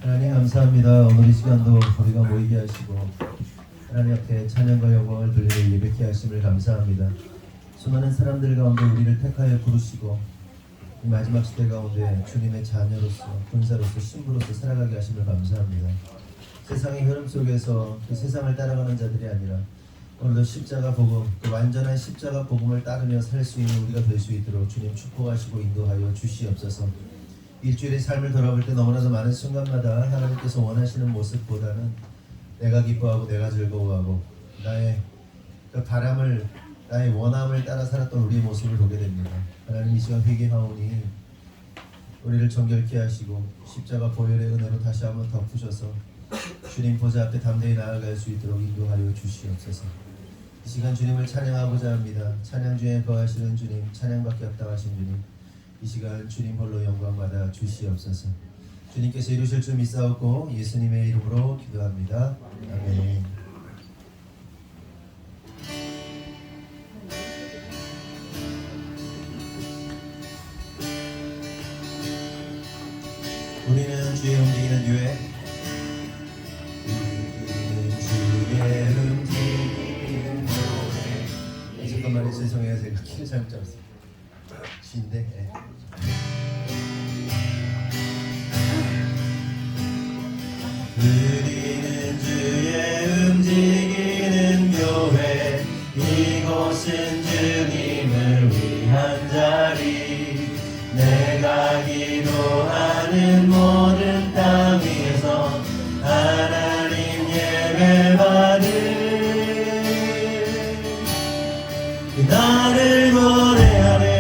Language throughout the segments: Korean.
하나님 감사합니다. 오늘 이 시간도 우리가 모이게 하시고 하나님 앞에 찬양과 영광을 돌리며 예배케 하심을 감사합니다. 수많은 사람들 가운데 우리를 택하여 부르시고 이 마지막 시대 가운데 주님의 자녀로서 군사로서 신부로서 살아가게 하심을 감사합니다. 세상의 흐름 속에서 그 세상을 따라가는 자들이 아니라 오늘도 십자가 복음, 그 완전한 십자가 복음을 따르며 살 수 있는 우리가 될 수 있도록 주님 축복하시고 인도하여 주시옵소서. 일주일의 삶을 돌아볼 때 너무나도 많은 순간마다 하나님께서 원하시는 모습보다는 내가 기뻐하고 내가 즐거워하고 나의 그 바람을 나의 원함을 따라 살았던 우리의 모습을 보게 됩니다. 하나님 이 시간 회개하오니 우리를 정결케 하시고 십자가 보혈의 은혜로 다시 한번 덮으셔서 주님 보좌 앞에 담대히 나아갈 수 있도록 인도하여 주시옵소서. 이 시간 주님을 찬양하고자 합니다. 찬양 중에 거하시는 주님, 찬양밖에 합당하신 주님, 이 시간 주님 홀로 영광 받아 주시옵소서. 주님께서 이루실 줄 믿사옵고 예수님의 이름으로 기도합니다. 아멘. 우리는 주의 움직이는 유해, 우리는 주의 움직이는 유해. 잠깐만요, 죄송해요. 제가 키를 잘못 잡았어요. C'인데. 우리는 주의 움직이는 교회, 이곳은 주님을 위한 자리. 내가 기도하는 모든 땅 위에서 하나님 예배받을 나를 노래하네.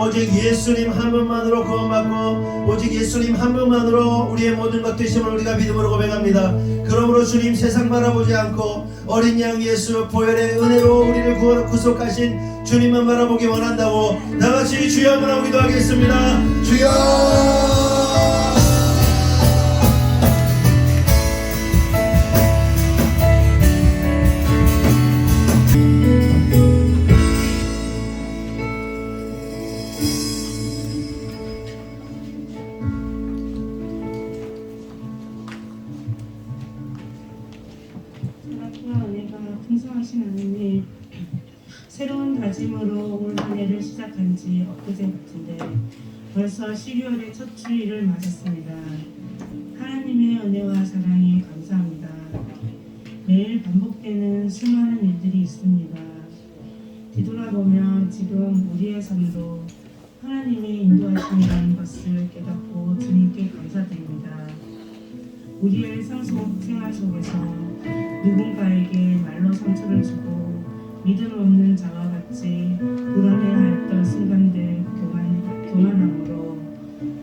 오직 예수님 한 분만으로 구원받고 오직 예수님 한 분만으로 우리의 모든 것 되심을 우리가 믿음으로 고백합니다. 그러므로 주님 세상 바라보지 않고 어린 양 예수 보혈의 은혜로 우리를 구속하신 주님만 바라보기 원한다고 다같이 주여 한번 하고 기도하겠습니다. 주여. 풍성하신 하나님, 새로운 다짐으로 올 한 해를 시작한 지 엊그제 같은데 벌써 12월의 첫 주일을 맞았습니다. 하나님의 은혜와 사랑에 감사합니다. 매일 반복되는 수많은 일들이 있습니다. 뒤돌아보면 지금 우리의 삶도 하나님의 인도하심이라는 것을 깨닫고 주님께 감사드립니다. 우리의 일상생활 속에서 누군가에게 말로 상처를 주고 믿음 없는 자와 같이 불안해하였던 순간들 교만함으로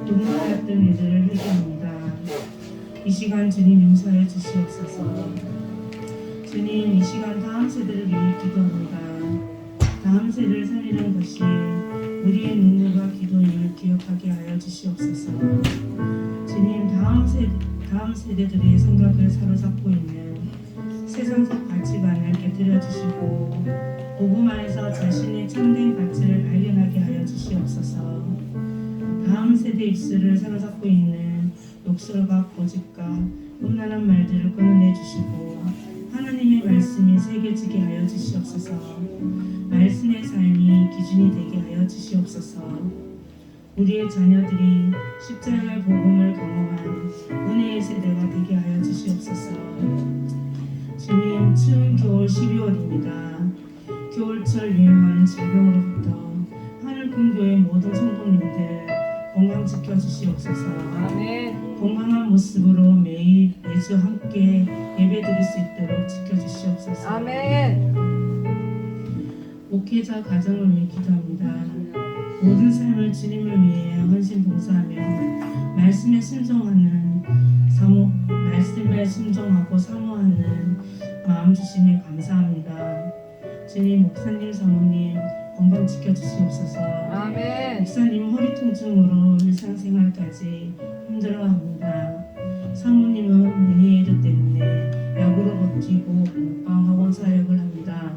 누군가였던 일들을 회개합니다. 이 시간 주님 용서해 주시옵소서. 주님, 이 시간 다음 세대를 위해 기도합니다. 다음 세대를 살리는 것이 우리의 능력과 기도임을 기억하게 하여 주시옵소서. 주님, 다음 세대들의 생각을 사로잡고 있는 세상적 가치관을 깨뜨려 주시고 복음화에서 자신의 참된 가치를 발견하게 하여 주시옵소서. 다음 세대 입술을 사로잡고 있는 욕설과 고집과 음란한 말들을 끊어내 주시고 하나님의 말씀이 새겨지게 하여 주시옵소서. 말씀의 삶이 기준이 되게 하여 주시옵소서. 우리의 자녀들이 십자가의 복음을 경험한 은혜의 세대가 되게 하여 주시옵소서. 주님, 추운 겨울 12월입니다. 겨울철 유행하는 질병으로부터 하늘금교의 모든 성도님들 건강 지켜주시옵소서. 아멘. 건강한 모습으로 매주 함께 예배드릴 수 있도록 지켜주시옵소서. 아멘. 목회자 가정을 위해 기도합니다. 모든 삶을 주님을 위해 헌신 봉사하며 말씀에 순종하고 사모하는 마음 주심에 감사합니다. 주님, 목사님, 사모님 건강 지켜주시옵소서. 아멘. 목사님 허리 통증으로 일상생활까지 힘들어합니다. 사모님은 메니에이드 때문에 약으로 버티고 먹방 학원 사역을 합니다.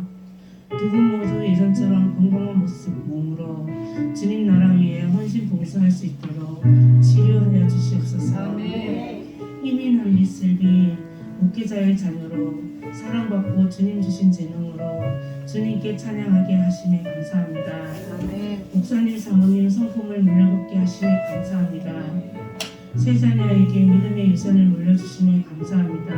두 분 모두 예전처럼 건강한 모습 몸으로 주님 나라 위에 헌신 봉사할 수 있도록 치료하여 주시옵소서. 아멘. 힘이 난 미슬비 목회자의 자녀로 사랑받고 주님 주신 재능으로 주님께 찬양하게 하심에 감사합니다. 아멘. 목사님, 사모님 성품을 물려받게 하심에 감사합니다. 세 자녀에게 믿음의 유산을 물려주심에 감사합니다.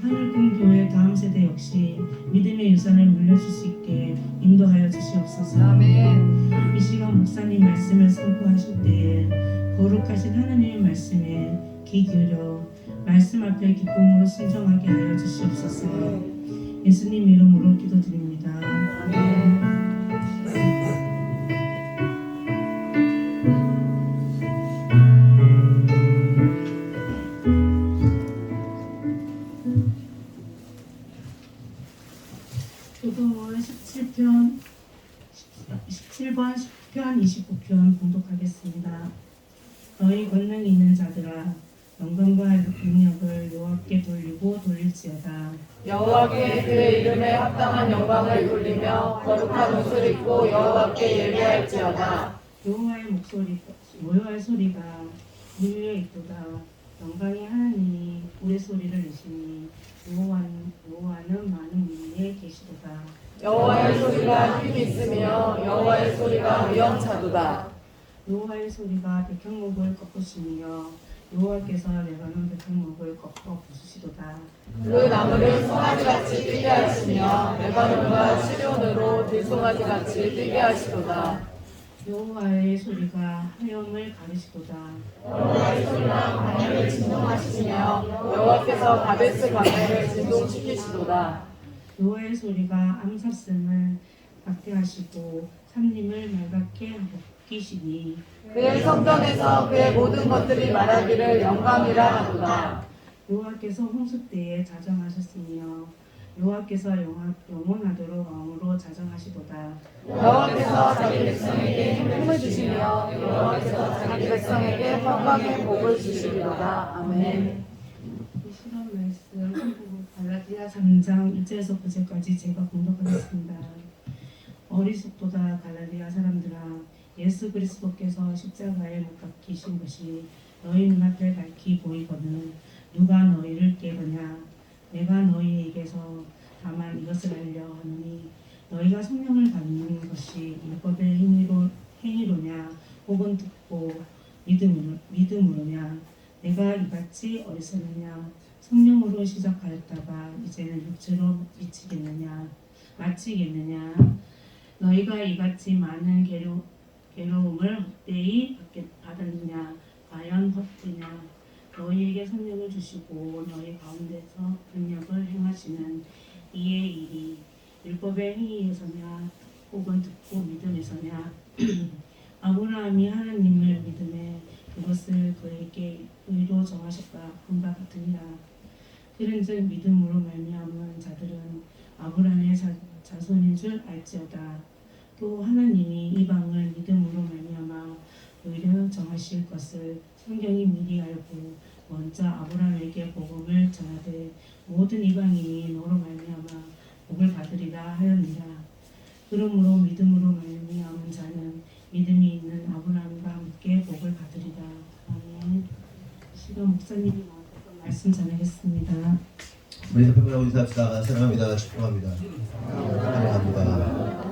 하늘금교회 다음 세대 역시 믿음의 유산을 물려줄 수 있게 인도하여 주시옵소서. 아멘. 이 시간 목사님 말씀을 선포하실 때에 거룩하신 하나님의 말씀에 귀 기울여 말씀 앞에 기쁨으로 순종하게 하여 주시옵소서. 예수님 이름으로 기도드립니다. 아멘. 교도문 17번 10편 29편 봉독하겠습니다. 너희 권능이 있는 자들아, 영광과 능력을 여호와께 돌리고 돌릴지어다. 여호와께 그의 이름에 합당한 영광을 돌리며 거룩한 옷을 입고 여호와께 예배할지어다. 여호와의 소리가 물 위에 있도다. 영광의 하나님이 우리 소리를 내시니 여호와는 많은 물 위에 계시도다. 여호와의 소리가 힘이 있으며 여호와의 소리가 위엄차도다. 여호와의 소리가 백향목을 꺾으시며 여호와께서 레바논 백향목을 꺾어 부수시도다. 그 나무를 송아지같이 뛰게 하시며 레바논과 시련으로 들송아지같이 뛰게 하시도다. 여호와의 소리가 하염을 가르시도다. 여호와의 소리가 광야를 진동하시며 여호와께서 가데스 광야를 진동시키시도다. 여호와의 소리가 암사슴을 박대하시고 삼림을 말갛게 먹기시니 그의 성전에서 그의 모든 것들이 말하기를 영광이라 하도다. 여호와께서 홍수 때에 자정하셨으며 여호와께서 영원하도록 왕으로 자정하시도다. 여호와께서 자기 백성에게 힘을 주시며 여호와께서 자기 백성에게 평강의 복을 주시리로다. 아멘. 이 시간 말씀 갈라디아 3장 1절에서 9절까지 제가 공독하겠습니다. 어리석도다 갈라디아 사람들아, 예수 그리스도께서 십자가에 못 박히신 것이 너희 눈앞에 밝히 보이거든 누가 너희를 깨느냐? 내가 너희에게서 다만 이것을 알려 하노니 너희가 성령을 받는 것이 율법의 행위로냐 혹은 듣고 믿음으로냐? 내가 이같이 어리석느냐? 성령으로 시작하였다가 이제는 육체로 마치겠느냐? 너희가 이같이 많은 괴로움을 헛되이 받았느냐? 과연 헛되냐? 너희에게 성령을 주시고 너희 가운데서 능력을 행하시는 이의 일이 율법의 행위에서냐 혹은 듣고 믿음에서냐? 아브라함이 하나님을 믿음에 그것을 그에게 의로 정하셨다 한바 같으니라. 그런즉 믿음으로 말미암은 자들은 아브라함의 자손인 줄 알지어다. 또 하나님이 이방을 믿음으로 말미암아 의로 정하실 것을 성경이 미리 알고 먼저 아브라함에게 복음을 전하되 모든 이방인이 너로 말미암아 복을 받으리라 하였느니라. 그러므로 믿음으로 말미암은 자는 믿음이 있는 아브라함과 함께 복을 받으리라. 아멘. 시간 목사님이 나와서 말씀 전하겠습니다. 우리 대표님하고 인사합시다. 사랑합니다. 축복합니다. 사랑합니다.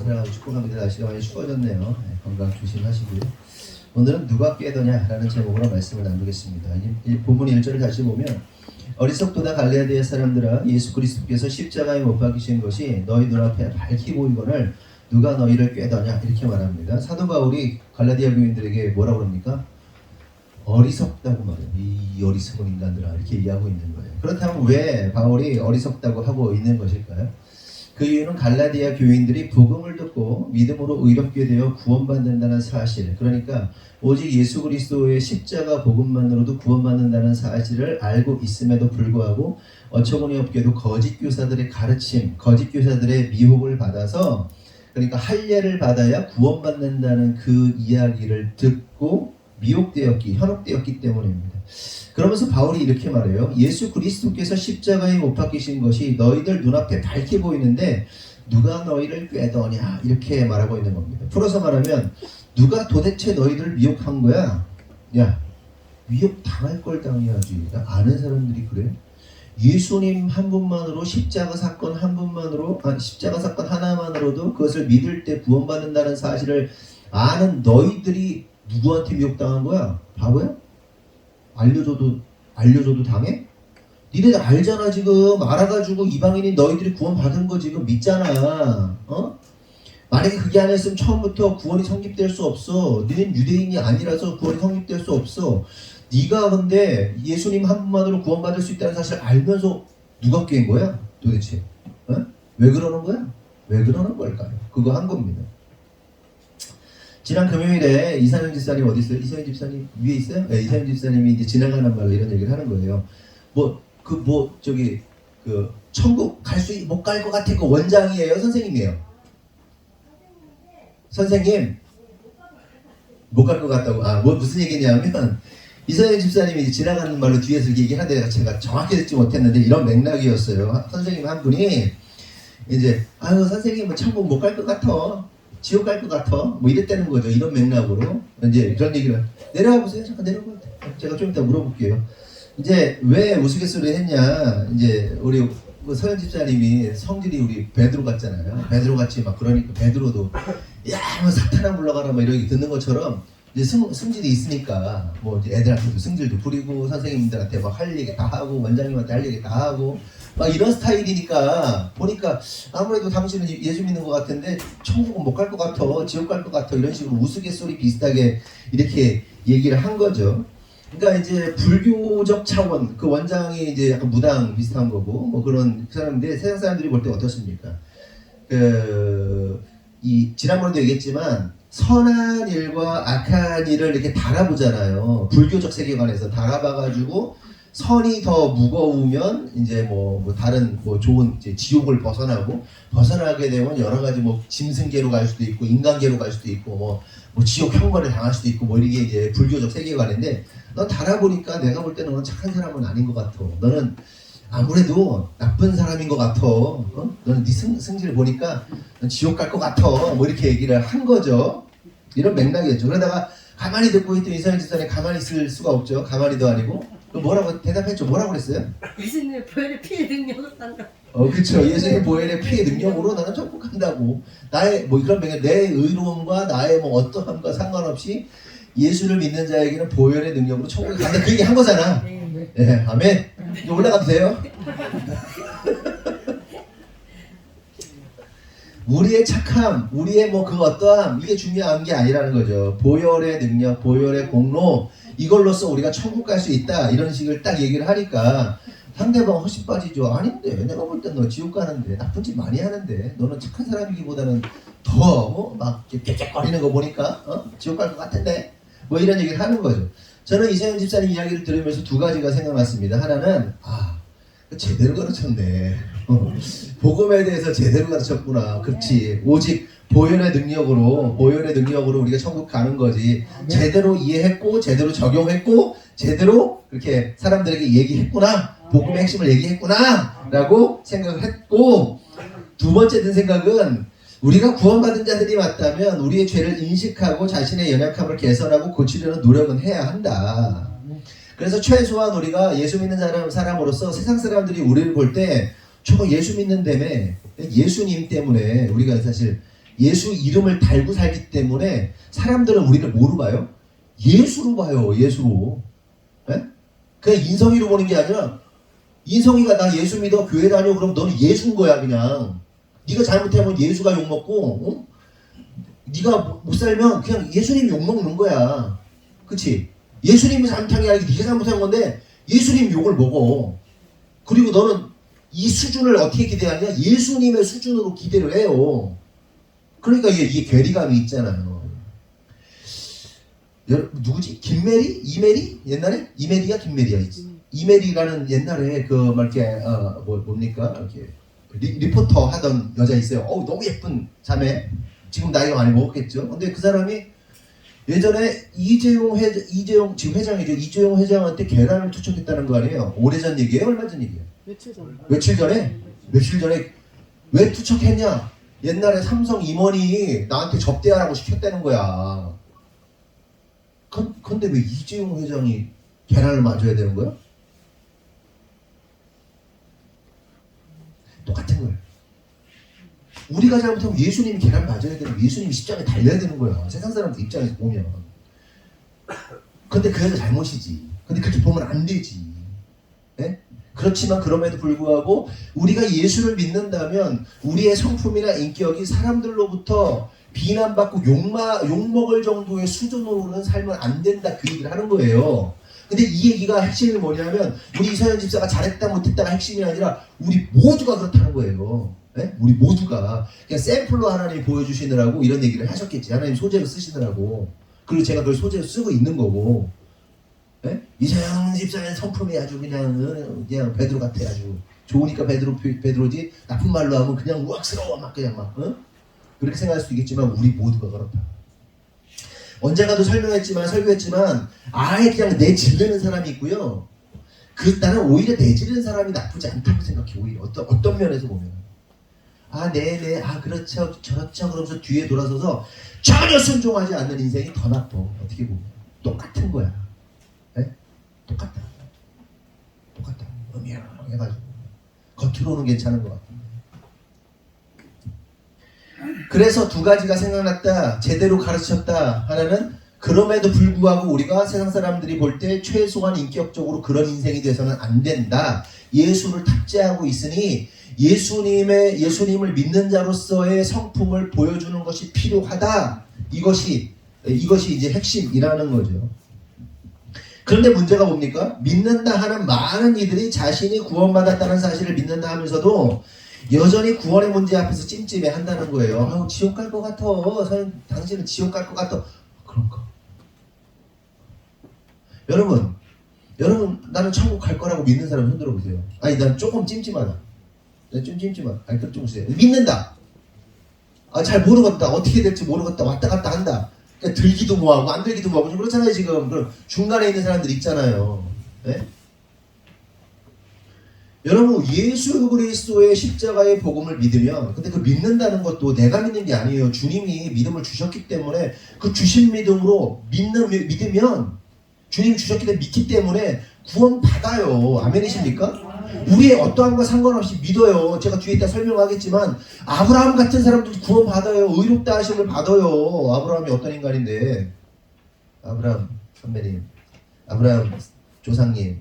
사랑하고 축복합니다. 날씨가 많이 추워졌네요. 네, 건강 조심하시고요. 오늘은 누가 깨더냐라는 제목으로 말씀을 나누겠습니다. 이 본문 1절을 다시 보면 어리석도다 갈라디아 사람들아, 예수 그리스도께서 십자가에 못 박히신 것이 너희 눈앞에 밝히 보이거늘 누가 너희를 꾀더냐 이렇게 말합니다. 사도 바울이 갈라디아 교인들에게 뭐라고 합니까? 어리석다고 말해요. 이 어리석은 인간들아 이렇게 이해하고 있는 거예요. 그렇다면 왜 바울이 어리석다고 하고 있는 것일까요? 그 이유는 갈라디아 교인들이 복음을 듣고 믿음으로 의롭게 되어 구원받는다는 사실, 그러니까 오직 예수 그리스도의 십자가 복음만으로도 구원받는다는 사실을 알고 있음에도 불구하고 어처구니 없게도 거짓 교사들의 가르침, 거짓 교사들의 미혹을 받아서, 그러니까 할례를 받아야 구원받는다는 그 이야기를 듣고 미혹되었기, 현혹되었기 때문입니다. 그러면서 바울이 이렇게 말해요. 예수 그리스도께서 십자가에 못 박히신 것이 너희들 눈앞에 밝게 보이는데 누가 너희를 꾀더냐 이렇게 말하고 있는 겁니다. 풀어서 말하면 누가 도대체 너희들을 미혹한 거야? 야, 미혹 당할 걸 당해야지. 아는 사람들이 그래? 예수님 한 분만으로 십자가 사건 하나만으로도 그것을 믿을 때 구원받는다는 사실을 아는 너희들이 누구한테 미혹당한 거야? 바보야? 알려줘도 당해? 니네들 알잖아. 지금 알아가지고 이방인인 너희들이 구원받은 거 지금 믿잖아. 만약에 그게 아니었으면 처음부터 구원이 성립될 수 없어. 니는 유대인이 아니라서 구원이 성립될 수 없어. 네가 근데 예수님 한 분만으로 구원받을 수 있다는 사실을 알면서 누가 깬 거야? 도대체 왜 그러는 거야? 왜 그러는 걸까요? 그거 한 겁니다. 지난 금요일에 이상현 집사님 어디 있어요? 이상현 집사님 위에 있어요? 네, 이상현 집사님이 이제 지나가는 말로 이런 얘기를 하는 거예요. 천국 못 갈 것 같아. 그 원장이에요? 선생님이에요? 선생님? 못 갈 것 같다고. 무슨 얘기냐면 이상현 집사님이 이제 지나가는 말로 뒤에서 얘기를 하는데 제가 정확히 듣지 못했는데 이런 맥락이었어요. 선생님 한 분이 이제 선생님은 천국 못 갈 것 같아. 지옥 갈 것 같아. 뭐 이랬다는 거죠. 이런 맥락으로 이제 이런 얘기를 내려와 보세요. 잠깐 내려와. 제가 좀 이따 물어볼게요. 이제 왜 우스갯소리 했냐? 이제 우리 서현 집사님이 성질이 우리 베드로 같잖아요. 베드로 같이 막 그러니까 베드로도 뭐 사탄아 물러가라 뭐 이렇게 듣는 것처럼 이제 승질이 있으니까 뭐 이제 애들한테도 승질도 부리고 선생님들한테 막 할 얘기 다 하고 원장님한테 할 얘기 다 하고 막 이런 스타일이니까 보니까 아무래도 당신은 예수 믿는 것 같은데 천국은 못 갈 것 같아, 지옥 갈 것 같아 이런 식으로 우스갯소리 비슷하게 이렇게 얘기를 한 거죠. 그러니까 이제 불교적 차원, 그 원장이 이제 약간 무당 비슷한 거고 뭐 그런 사람인데 세상 사람들이 볼 때 어떻습니까? 이 지난번에도 얘기했지만 선한 일과 악한 일을 이렇게 달아보잖아요. 불교적 세계관에서 달아봐가지고 선이 더 무거우면 이제 뭐 다른 뭐 좋은 이제 지옥을 벗어나게 되면 여러 가지 뭐 짐승계로 갈 수도 있고 인간계로 갈 수도 있고 뭐 지옥 형벌을 당할 수도 있고 뭐 이게 이제 불교적 세계관인데 너 달아보니까 내가 볼 때는 너는 착한 사람은 아닌 것 같아. 너는 아무래도 나쁜 사람인 것 같아. 너는 네 승질을 보니까 넌 지옥 갈 것 같아. 뭐 이렇게 얘기를 한 거죠. 이런 맥락이었죠. 그러다가 가만히 듣고 있던 이상현 집사님 가만히 있을 수가 없죠. 가만히도 아니고 뭐라고 대답했죠. 뭐라고 그랬어요? 예수님의 보혈의 피해 능력을 한다. 그쵸. 예수님의 보혈의 피해 능력으로 나는 정복한다고. 나의 뭐 이런 맥락, 내 의로움과 나의 뭐 어떠함과 상관없이 예수를 믿는 자에게는 보혈의 능력으로 천국에 간다. 그 얘기 한 거잖아. 예, 아멘. 이제 올라가도 돼요? 우리의 착함, 우리의 뭐 그 어떠함, 이게 중요한 게 아니라는 거죠. 보혈의 능력, 보혈의 공로, 이걸로써 우리가 천국 갈 수 있다. 이런 식을 딱 얘기를 하니까 상대방 훨씬 빠지죠. 아닌데, 내가 볼 땐 너 지옥 가는데, 나쁜 짓 많이 하는데, 너는 착한 사람이기보다는 더 막 깨깨거리는 거 보니까 지옥 갈 것 같은데, 뭐 이런 얘기를 하는 거죠. 저는 이세현 집사님 이야기를 들으면서 두 가지가 생각났습니다. 하나는 제대로 가르쳤네. 복음에 대해서 제대로 가르쳤구나. 그렇지. 오직 보혈의 능력으로 우리가 천국 가는 거지. 제대로 이해했고 제대로 적용했고 제대로 그렇게 사람들에게 얘기했구나. 복음의 핵심을 얘기했구나 라고 생각을 했고, 두 번째 든 생각은 우리가 구원받은 자들이 맞다면 우리의 죄를 인식하고 자신의 연약함을 개선하고 고치려는 노력은 해야 한다. 그래서 최소한 우리가 예수 믿는 사람으로서 세상 사람들이 우리를 볼 때 저거 예수 믿는다며, 예수님 때문에 우리가 사실 예수 이름을 달고 살기 때문에 사람들은 우리를 뭐로 봐요? 예수로 봐요. 예수로. 네? 그냥 인성이로 보는 게 아니라 인성이가 나 예수 믿어 교회 다녀 그럼 너는 예수인 거야. 그냥 네가 잘못하면 예수가 욕먹고 네가 못 살면 그냥 예수님이 욕먹는 거야. 그치? 예수님이 잘못한 게 아니라 네가 잘못한 건데 예수님 욕을 먹어. 그리고 너는 이 수준을 어떻게 기대하냐? 예수님의 수준으로 기대를 해요. 그러니까 이게 괴리감이 있잖아요. 누구지? 김메리? 이메리? 옛날에? 이메리야? 김메리야? 이메리라는 옛날에 뭡니까? 이렇게 리포터 하던 여자 있어요. 너무 예쁜 자매. 지금 나이가 많이 먹었겠죠. 근데 그 사람이 예전에 이재용 지금 회장이죠. 이재용 회장한테 계란을 투척했다는 거 아니에요. 오래전 얘기예요? 얼마 전 얘기예요? 며칠 전에 왜 투척했냐? 옛날에 삼성 임원이 나한테 접대하라고 시켰다는 거야. 근데 왜 이재용 회장이 계란을 맞아야 되는 거야? 똑같은 거예요. 우리가 잘못하면 예수님이 계란 맞아야 되는, 예수님이 십자가에 달려야 되는 거야. 세상 사람들 입장에서 보면. 근데 그 여자 잘못이지. 근데 그렇게 보면 안 되지. 네? 그렇지만 그럼에도 불구하고 우리가 예수를 믿는다면 우리의 성품이나 인격이 사람들로부터 비난받고 욕먹을 정도의 수준으로는 살면 안 된다. 그 얘기를 하는 거예요. 근데 이 얘기가 핵심이 뭐냐면 우리 이서연 집사가 잘했다 못했다가 핵심이 아니라 우리 모두가 그렇다는 거예요. 네? 우리 모두가 그냥 샘플로 하나님이 보여주시느라고 이런 얘기를 하셨겠지. 하나님 소재로 쓰시느라고. 그리고 제가 그걸 소재로 쓰고 있는 거고. 네? 이서연 집사의 성품이 아주 그냥 베드로 같아. 아주 좋으니까 베드로지 나쁜 말로 하면 그냥 우악스러워 막 그냥 막 그렇게 생각할 수도 있겠지만 우리 모두가 그렇다. 언젠가도 설교했지만 아예 그냥 내지르는 사람이 있고요. 나는 오히려 내지르는 사람이 나쁘지 않다고 생각해. 오히려 어떤 면에서 보면 네네 그렇죠 저렇죠 그러면서 뒤에 돌아서서 전혀 순종하지 않는 인생이 더 나빠. 어떻게 보면 똑같은 거야. 네? 똑같다. 음양해가지고 겉으로는 괜찮은 것 같은데. 그래서 두 가지가 생각났다. 제대로 가르쳤다. 하나는 그럼에도 불구하고 우리가 세상 사람들이 볼 때 최소한 인격적으로 그런 인생이 돼서는 안 된다. 예수를 탑재하고 있으니 예수님을 믿는 자로서의 성품을 보여주는 것이 필요하다. 이것이 이제 핵심이라는 거죠. 그런데 문제가 뭡니까? 믿는다 하는 많은 이들이 자신이 구원받았다는 사실을 믿는다 하면서도 여전히 구원의 문제 앞에서 찜찜해 한다는 거예요. 아우, 지옥 갈 것 같아. 당신은 지옥 갈 것 같아. 그런가? 여러분 나는 천국 갈 거라고 믿는 사람 손 들어보세요. 아니 난 조금 찜찜하다. 난 좀 찜찜하다. 아니 그럼 좀 보세요. 믿는다. 잘 모르겠다. 어떻게 될지 모르겠다. 왔다 갔다 한다. 그러니까 들기도 뭐하고 안 들기도 뭐하고 좀 그렇잖아요 지금. 그럼 중간에 있는 사람들 있잖아요. 네? 여러분 예수 그리스도의 십자가의 복음을 믿으면, 근데 그 믿는다는 것도 내가 믿는 게 아니에요. 주님이 믿음을 주셨기 때문에 그 주신 믿음으로 믿으면 주님이 주셨기 때문에 믿기 때문에 구원 받아요. 아멘이십니까? 우리의 어떠한 거 상관없이 믿어요. 제가 뒤에 있다 설명하겠지만 아브라함 같은 사람들도 구원 받아요. 의롭다 하심을 받아요. 아브라함이 어떤 인간인데, 아브라함 선배님, 아브라함 조상님,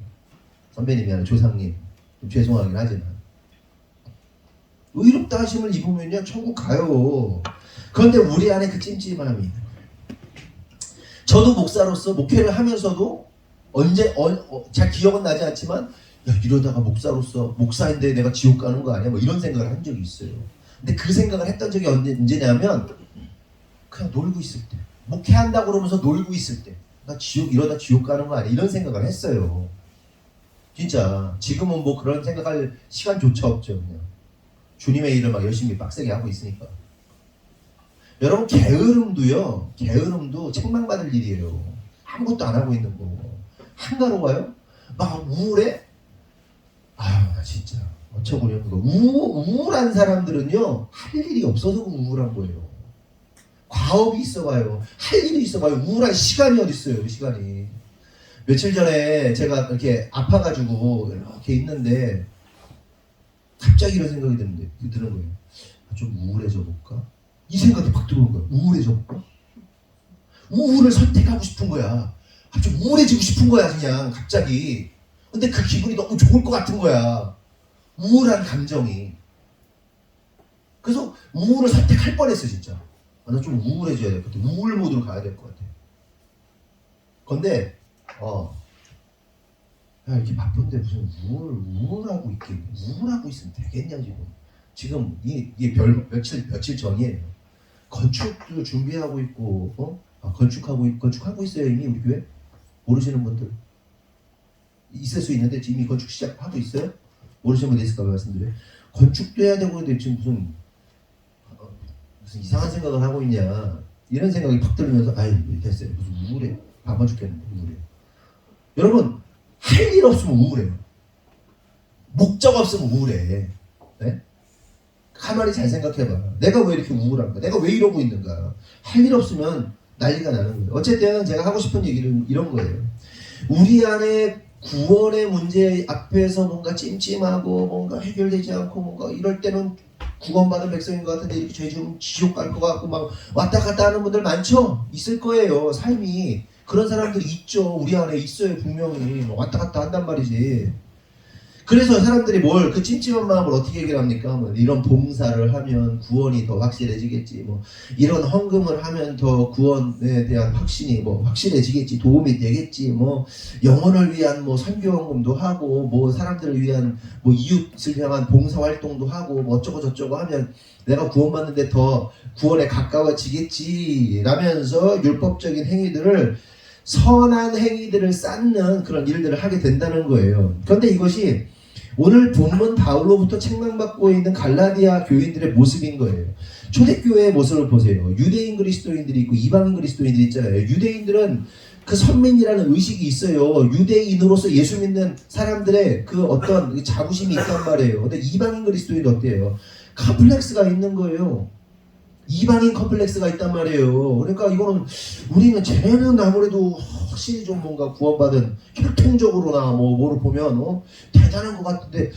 선배님이 아니라 조상님, 좀 죄송하긴 하지만 의롭다 하심을 입으면요 천국 가요. 그런데 우리 안에 그 찜찜함이, 저도 목사로서 목회를 하면서도 잘 기억은 나지 않지만, 야 이러다가 목사인데 내가 지옥 가는 거 아니야? 뭐 이런 생각을 한 적이 있어요. 근데 그 생각을 했던 적이 언제냐면 그냥 놀고 있을 때, 목회한다고 그러면서 놀고 있을 때, 나 이러다 지옥 가는 거 아니야? 이런 생각을 했어요. 진짜 지금은 뭐 그런 생각할 시간조차 없죠. 그냥 주님의 일을 막 열심히 빡세게 하고 있으니까. 여러분 게으름도 책망받을 일이에요. 아무것도 안 하고 있는 거고. 한가로워요? 막 우울해? 아유 나 진짜 어처구니없는 거. 우울한 사람들은요 할 일이 없어서 우울한 거예요. 과업이 있어봐요. 할 일이 있어봐요. 우울한 시간이 어딨어요. 그 시간이. 며칠 전에 제가 이렇게 아파가지고 이렇게 있는데 갑자기 이런 생각이 드는 거예요. 좀 우울해져 볼까? 이 생각이 팍 들어오는 거예요. 우울해져 볼까? 우울을 선택하고 싶은 거야. 좀 우울해지고 싶은 거야 그냥 갑자기. 근데 그 기분이 너무 좋을 것 같은 거야. 우울한 감정이. 그래서 우울을 선택할 뻔했어 진짜. 나 좀 우울해져야 될 것 같아. 우울 모드로 가야 될 것 같아. 근데 야 이렇게 바쁜데 무슨 우울하고 있으면 되겠냐 지금 이게 며칠 전이에요. 건축도 준비하고 있고 건축하고 있어요. 이미 우리 교회 모르시는 분들 있을 수 있는데 이미 건축 시작하고 있어요. 모르시는 분들 있을까 봐 말씀드려요. 건축도 해야 되고 근데 지금 무슨 이상한 생각을 하고 있냐 이런 생각이 팍 들면서 아이 됐어요. 무슨 우울해. 바빠 죽겠는데 우울해요. 여러분 할 일 없으면 우울해요. 목적 없으면 우울해. 네? 가만히 잘 생각해봐. 내가 왜 이렇게 우울한가? 내가 왜 이러고 있는가? 할 일 없으면 난리가 나는 거예요. 어쨌든 제가 하고 싶은 얘기는 이런 거예요. 우리 안에 구원의 문제 앞에서 뭔가 찜찜하고 뭔가 해결되지 않고 뭔가 이럴 때는 구원받은 백성인 것 같은데 이렇게 죄 지으면 지옥 갈 것 같고 막 왔다 갔다 하는 분들 많죠? 있을 거예요. 삶이. 그런 사람들이 있죠. 우리 안에 있어요. 분명히. 왔다 갔다 한단 말이지. 그래서 사람들이 그 찜찜한 마음을 어떻게 해결합니까? 뭐 이런 봉사를 하면 구원이 더 확실해지겠지. 뭐 이런 헌금을 하면 더 구원에 대한 확신이 확실해지겠지. 도움이 되겠지. 뭐 영혼을 위한 선교 헌금도 하고 사람들을 위한 이웃을 향한 봉사 활동도 하고 어쩌고 저쩌고 하면 내가 구원받는데 더 구원에 가까워지겠지. 라면서 율법적인 행위들을 선한 행위들을 쌓는 그런 일들을 하게 된다는 거예요. 그런데 이것이 오늘 본문 바울로부터 책망받고 있는 갈라디아 교인들의 모습인 거예요. 초대교회의 모습을 보세요. 유대인 그리스도인들이 있고 이방인 그리스도인들이 있잖아요. 유대인들은 그 선민이라는 의식이 있어요. 유대인으로서 예수 믿는 사람들의 그 어떤 자부심이 있단 말이에요. 근데 이방인 그리스도인은 어때요? 컴플렉스가 있는 거예요. 이방인 컴플렉스가 있단 말이에요. 그러니까 우리는 쟤네는 아무래도 확실히 좀 뭔가 구원받은 혈통적으로나 뭐를 보면 대단한 것 같은데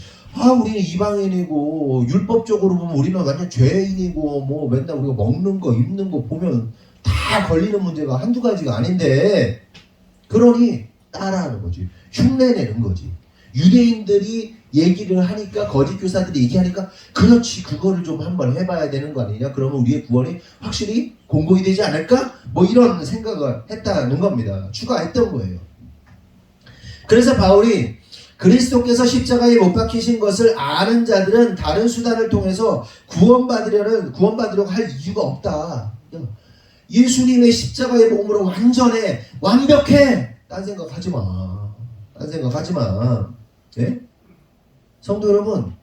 우리는 이방인이고 율법적으로 보면 우리는 완전 죄인이고 맨날 우리가 먹는 거 입는 거 보면 다 걸리는 문제가 한두 가지가 아닌데 그러니 따라하는 거지. 흉내내는 거지. 유대인들이 얘기를 하니까 거짓 교사들이 얘기하니까 그렇지 그거를 좀 한번 해봐야 되는 거 아니냐? 그러면 우리의 구원이 확실히 공고히 되지 않을까? 이런 생각을 했다는 겁니다. 추가했던 거예요. 그래서 바울이 그리스도께서 십자가에 못 박히신 것을 아는 자들은 다른 수단을 통해서 구원받으려고 할 이유가 없다. 예수님의 십자가의 몸으로 완전해, 완벽해. 딴 생각하지 마. 딴 생각하지 마. 네? 성도 여러분,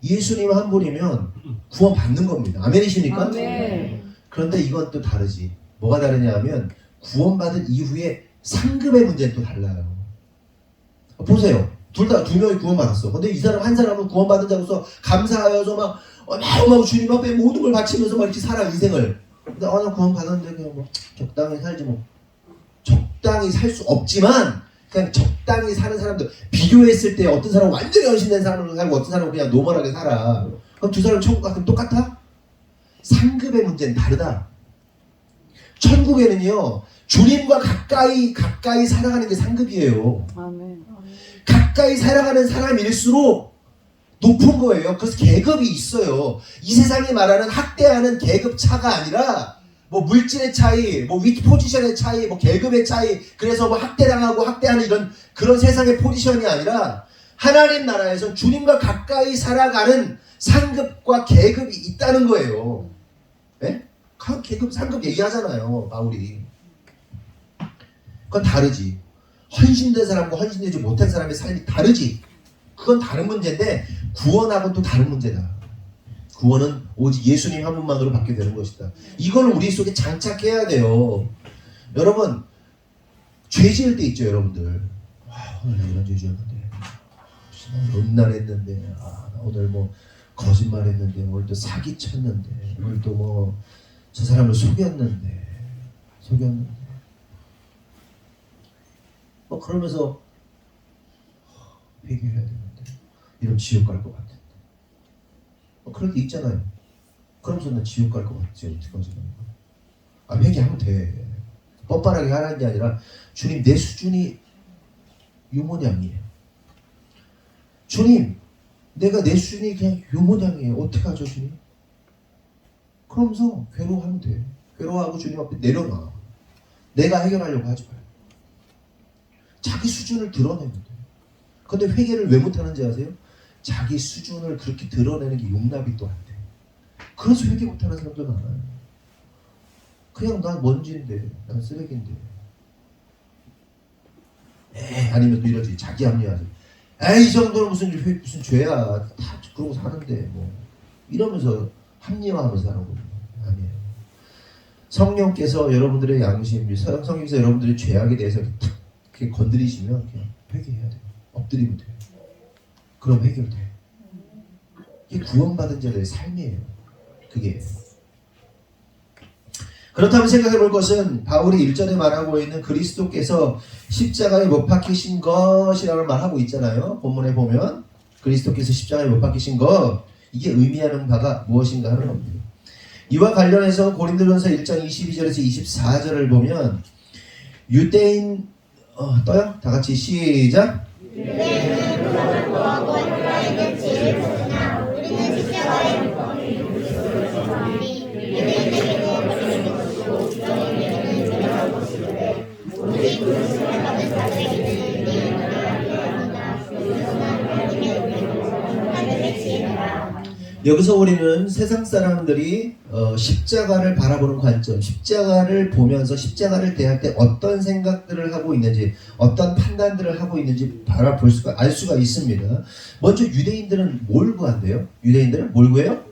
예수님 한 분이면 구원받는 겁니다. 아멘이십니까? 아멘. 그런데 이건 또 다르지. 뭐가 다르냐 하면 구원받은 이후에 상급의 문제는 또 달라요. 보세요. 둘 다 두 명이 구원받았어. 근데 이 사람 한 사람은 구원받은 자로서 감사하여서 막 어마어마하고 주님 앞에 모든 걸 바치면서 막 이렇게 살아 인생을. 근데 나 구원받았는데 그냥 뭐 적당히 살지 뭐. 적당히 살 수 없지만 그냥 적당히 사는 사람들 비교했을 때 어떤 사람은 완전히 헌신된 사람으로 살고 어떤 사람은 그냥 노멀하게 살아. 그럼 두 사람 천국 같으면 똑같아? 상급의 문제는 다르다. 천국에는요 주님과 가까이 살아가는 게 상급이에요. 아멘. 가까이 살아가는 사람일수록 높은 거예요. 그래서 계급이 있어요. 이 세상이 말하는 학대하는 계급 차가 아니라 뭐 물질의 차이, 뭐 윗 포지션의 차이, 뭐 계급의 차이, 그래서 뭐 학대당하고 학대하는 이런 그런 세상의 포지션이 아니라 하나님 나라에서 주님과 가까이 살아가는 상급과 계급이 있다는 거예요. 예? 계급, 상급 얘기하잖아요, 바울이. 그건 다르지. 헌신된 사람과 헌신되지 못한 사람의 삶이 다르지. 그건 다른 문제인데 구원하고는 또 다른 문제다. 구원은 오직 예수님 한 분만으로 받게 되는 것이다. 이걸 우리 속에 장착해야 돼요. 여러분, 죄 지을 때 있죠, 여러분들. 오늘 이런 죄 지었는데, 음란했는데, 나 오늘 뭐 거짓말했는데, 오늘 또 사기쳤는데, 오늘 또 뭐 저 사람을 속였는데. 그러면서 회개해야 되는데, 이런 지옥 갈 것 같은데. 그럴 때 있잖아요. 그러면서 나 지옥 갈 것 같지. 어떡하지? 회개하면 돼. 뻔뻔하게 하라는 게 아니라 주님 내 수준이 요 모양이에요. 주님 내가 내 수준이 그냥 요 모양이에요. 어떡하죠 주님? 그러면서 괴로워하면 돼. 괴로워하고 주님 앞에 내려놔. 내가 해결하려고 하지 말고. 자기 수준을 드러내면 돼. 근데 회개를 왜 못하는지 아세요? 자기 수준을 그렇게 드러내는 게 용납이 또 안 돼. 그래서 회개 못하는 사람도 많아요. 그냥 난 먼지인데, 난 쓰레기인데. 아니면 또 이러지. 자기 합리화하지. 이 정도는 무슨 죄야. 다 그러고 사는데 뭐 이러면서 합리화하면서 사는 거예요. 아니에요. 성령께서 여러분들의 양심, 성령께서 여러분들의 죄악에 대해서 탁 건드리시면 그냥 회개해야 돼요. 엎드리면 돼요. 그럼 해결돼. 이게 구원받은 자들의 삶이에요. 그게. 그렇다면 생각해 볼 것은 바울이 1절에 말하고 있는 그리스도께서 십자가에 못 박히신 것이라고 말하고 있잖아요. 본문에 보면 그리스도께서 십자가에 못 박히신 것, 이게 의미하는 바가 무엇인가 하는 겁니다. 이와 관련해서 고린도전서 1장 22절에서 24절을 보면 유대인 떠요? 다 같이 시작. 유대인은 그것을 구하고 헬라인은 지혜를 주나 우리는 십자가의 물건을 그리스도의 유대인에게는 그리스도의 것이고 유대인에게는 제사의 것이되 오직 그리스도를 받은 자들에게는 유대인을 알게 합니다. 그것은 하나님의 은혜로 하나님의 지혜라. 여기서 우리는 세상 사람들이 십자가를 바라보는 관점, 십자가를 보면서 십자가를 대할 때 어떤 생각들을 하고 있는지, 어떤 판단들을 하고 있는지 알 수가 있습니다. 먼저 유대인들은 뭘 구한대요? 유대인들은 뭘 구해요?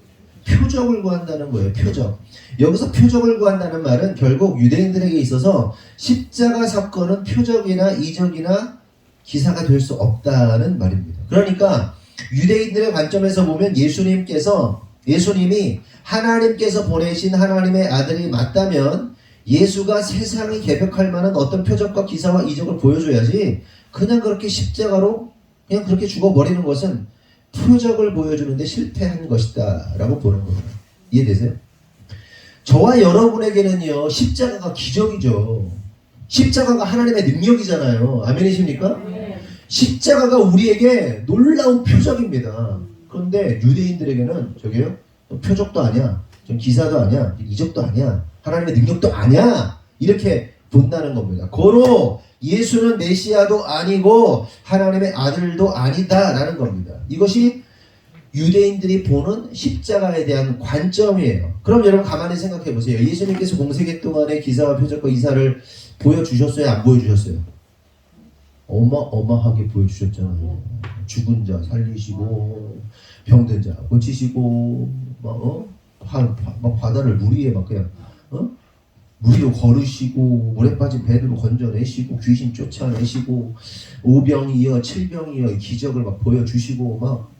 표적을 구한다는 거예요. 표적. 여기서 표적을 구한다는 말은 결국 유대인들에게 있어서 십자가 사건은 표적이나 이적이나 기사가 될 수 없다는 말입니다. 그러니까 유대인들의 관점에서 보면 예수님이 하나님께서 보내신 하나님의 아들이 맞다면 예수가 세상이 개벽할 만한 어떤 표적과 기사와 이적을 보여줘야지 그냥 그렇게 십자가로 그냥 그렇게 죽어버리는 것은 표적을 보여주는데 실패한 것이다 라고 보는 거예요. 이해되세요? 저와 여러분에게는요 십자가가 기적이죠. 십자가가 하나님의 능력이잖아요. 아멘이십니까? 십자가가 우리에게 놀라운 표적입니다. 그런데 유대인들에게는 저게요 표적도 아니야, 좀 기사도 아니야, 이적도 아니야, 하나님의 능력도 아니야, 이렇게 돈다는 겁니다. 고로 예수는 메시아도 아니고 하나님의 아들도 아니다라는 겁니다. 이것이 유대인들이 보는 십자가에 대한 관점이에요. 그럼 여러분 가만히 생각해 보세요. 예수님께서 공생애 동안에 기사와 표적과 이사를 보여주셨어요? 안 보여주셨어요? 어마어마하게 보여주셨잖아요. 죽은 자 살리시고 병든 자 고치시고 막 바다를 물 위에 막 그냥 물 위로 걸으시고 물에 빠진 배들로 건져내시고 귀신 쫓아내시고 오병이어 칠병이어 기적을 막 보여주시고 막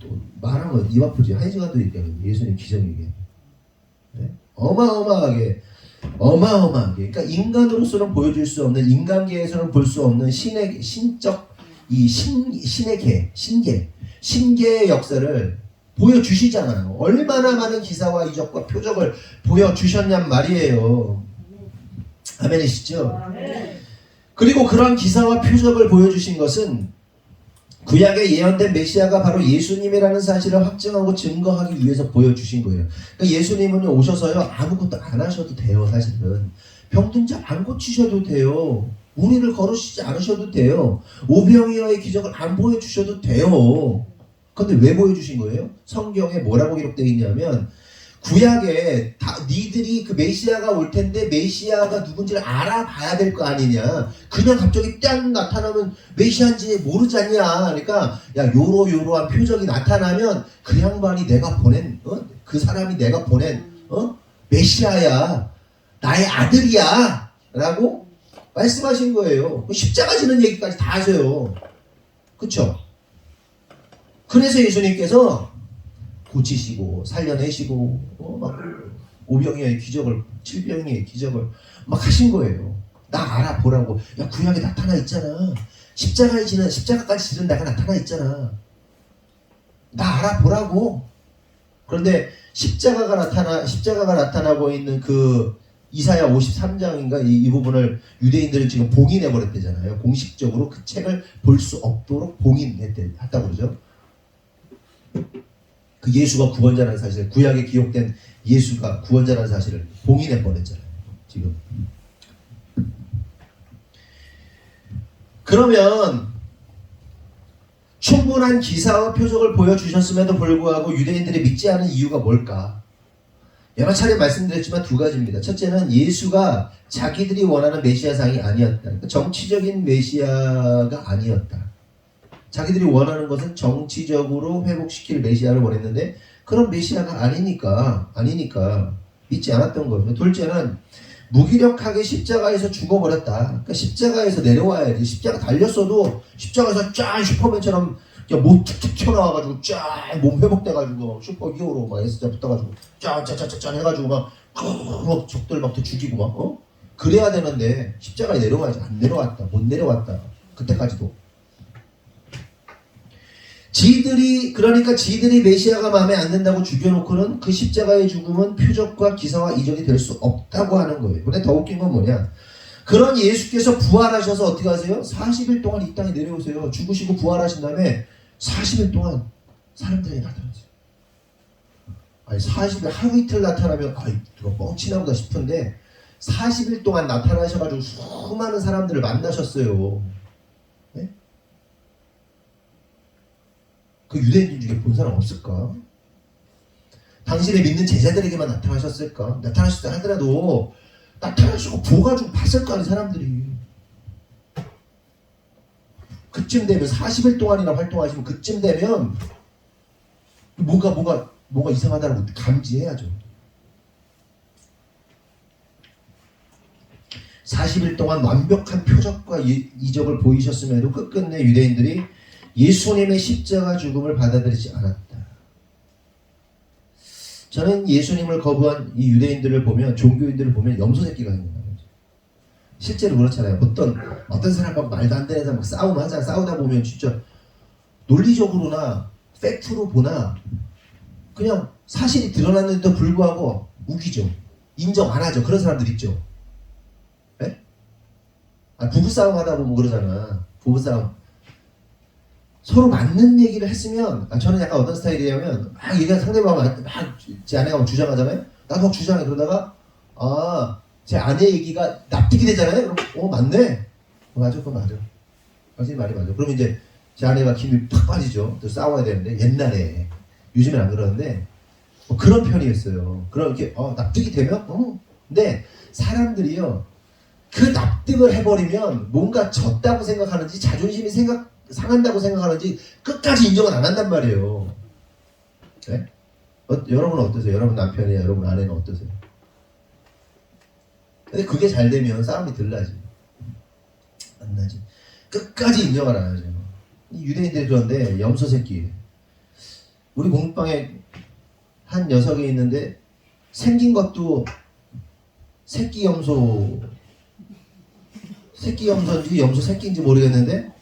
또 말하면 입 아프지. 1시간도 있다는 예수님 기적이게 어마어마하게 그러니까 인간으로서는 보여줄 수 없는 인간계에서는 볼 수 없는 신적 이 신의 신계의 역사를 보여주시잖아요. 얼마나 많은 기사와 이적과 표적을 보여주셨냔 말이에요. 아멘이시죠? 그리고 그런 기사와 표적을 보여주신 것은 구약에 예언된 메시아가 바로 예수님이라는 사실을 확증하고 증거하기 위해서 보여주신 거예요. 그러니까 예수님은 오셔서요 아무것도 안 하셔도 돼요. 사실은 병든 자 안 고치셔도 돼요. 우리를 걸으시지 않으셔도 돼요. 오병이어의 기적을 안 보여주셔도 돼요. 근데 왜 보여주신 거예요? 성경에 뭐라고 기록되어 있냐면 구약에 니들이 그 메시아가 올 텐데 메시아가 누군지를 알아봐야 될 거 아니냐. 그냥 갑자기 딱 나타나면 메시아인지 모르지 않냐. 그러니까 야 요러요러한 표적이 나타나면 그 양반이 내가 보낸 그 사람이 내가 보낸 메시아야. 나의 아들이야. 라고 말씀하신 거예요. 십자가 지는 얘기까지 다 하세요. 그쵸? 그래서 예수님께서 고치시고 살려내시고 막 오병이어의 기적을 칠병이의 기적을 막 하신 거예요. 나 알아보라고. 야 구약에 나타나 있잖아. 십자가까지 지는 내가 나타나 있잖아. 나 알아보라고. 그런데 십자가가 나타나고 있는 그 이사야 53장인가 이 부분을 유대인들은 지금 봉인해 버렸대잖아요. 공식적으로 그 책을 볼 수 없도록 봉인했다고 그러죠. 그 예수가 구원자라는 사실, 구약에 기록된 예수가 구원자라는 사실을 봉인해 버렸잖아요. 지금. 그러면 충분한 기사와 표적을 보여주셨음에도 불구하고 유대인들이 믿지 않은 이유가 뭘까? 여러 차례 말씀드렸지만 두 가지입니다. 첫째는 예수가 자기들이 원하는 메시아상이 아니었다. 그러니까 정치적인 메시아가 아니었다. 자기들이 원하는 것은 정치적으로 회복시킬 메시아를 원했는데 그런 메시아가 아니니까 믿지 않았던 거죠. 둘째는 무기력하게 십자가에서 죽어버렸다. 그러니까 십자가에서 내려와야지. 십자가 달렸어도 십자가에서 쫙 슈퍼맨처럼 못 툭툭 튀어나와가지고 쫙 몸 회복돼가지고 슈퍼 히어로 막 S자 붙어가지고 쫙 해가지고 막 적들 막 또 죽이고 막 그래야 되는데 십자가에 내려와야지. 안 내려왔다. 못 내려왔다. 그때까지도. 지들이 메시아가 마음에 안 든다고 죽여놓고는 그 십자가의 죽음은 표적과 기사와 이적이 될 수 없다고 하는 거예요. 근데 더 웃긴 건 뭐냐? 그런 예수께서 부활하셔서 어떻게 하세요? 40일 동안 이 땅에 내려오세요. 죽으시고 부활하신 다음에 40일 동안 사람들에게 나타나세요. 아니 40일 하루 이틀 나타나면 누가 뻥치나 보다 싶은데 40일 동안 나타나셔가지고 수많은 사람들을 만나셨어요. 네? 그 유대인들 중에 본 사람 없을까? 당신의 믿는 제자들에게만 나타나셨을까? 나타나셨다 하더라도 나타나시고 보가지고 봤을 거 아니에요 사람들이. 그쯤 되면 40일 동안이나 활동하시면 그쯤 되면 뭐가 이상하다고 감지해야죠. 40일 동안 완벽한 표적과 이적을 보이셨음에도 끝끝내 유대인들이 예수님의 십자가 죽음을 받아들이지 않았다. 저는 예수님을 거부한 이 유대인들을 보면, 종교인들을 보면 염소새끼가 생긴다. 실제로 그렇잖아요. 어떤 사람하고 말도 안 되는 사람 막 싸움하잖아. 싸우다 보면 진짜 논리적으로나 팩트로 보나 그냥 사실이 드러났는데도 불구하고 우기죠. 인정 안 하죠. 그런 사람들 있죠. 네? 부부싸움 하다 보면 그러잖아. 부부싸움. 서로 맞는 얘기를 했으면 저는 약간 어떤 스타일이냐면 막 얘기한 상대방은 막 제 아내가 막 주장하잖아요. 나도 막 주장해. 그러다가 제 아내 얘기가 납득이 되잖아요. 그럼 맞네. 맞아, 그거 맞아. 선생님 말이 맞아. 그러면 이제 제 아내가 힘이 팍 빠지죠. 또 싸워야 되는데 옛날에 요즘엔 안 그러는데 그런 편이었어요. 그렇게 납득이 되면 근데 사람들이요 그 납득을 해버리면 뭔가 졌다고 생각하는지 자존심이 상한다고 생각하는지 끝까지 인정을 안 한단 말이에요. 네? 여러분은 어떠세요? 여러분 남편이나 여러분 아내는 어떠세요? 근데 그게 잘 되면 싸움이 덜 나지. 안 나지. 끝까지 인정을 안 하죠. 유대인들이 그런데 염소 새끼. 우리 공부방에 한 녀석이 있는데 생긴 것도 새끼 염소인지 염소 새끼인지 모르겠는데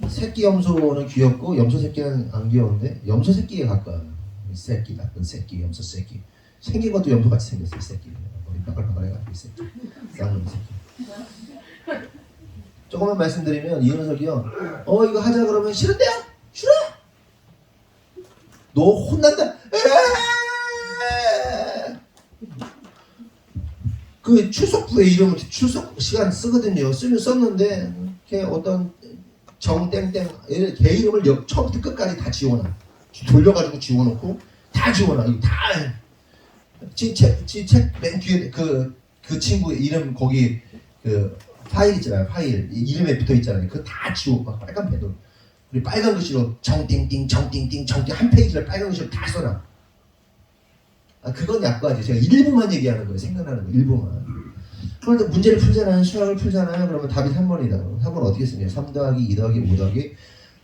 새끼 염소는 귀엽고 염소 새끼는 안 귀여운데 염소 새끼에 가까워요. 새끼 나쁜 새끼 염소 새끼. 생긴 것도 염소같이 생겼어요. 이 새끼. 머리 빠글빠글해가지고 이 새끼. 쌍놈 새끼. 조금만 말씀드리면 이 녀석이요. 이거 하자 그러면 싫은데요? 싫어? 너 혼난다. 그 출석부에 이름을 출석 시간 쓰거든요. 썼는데 걔 어떤 정땡땡 걔 이름을 처음부터 끝까지 다 지워놔. 돌려가지고 지워놓고 다 지워놔. 이거 다 책 맨 뒤에 그 친구의 이름 거기 그 파일 있잖아요. 파일 이름에 붙어 있잖아요. 그거 다 지워. 빨간 배도 우리 빨간 글씨로 정띵띵 한 페이지를 빨간 글씨로 다 써놔. 그건 약과지. 제가 일부만 얘기하는 거예요. 생각나는 거 일부만. 그런데 문제를 풀잖아요. 수학을 풀잖아요. 그러면 답이 3번이다. 3번 어떻게 쓰냐? 3 더하기 2 더하기 5 더하기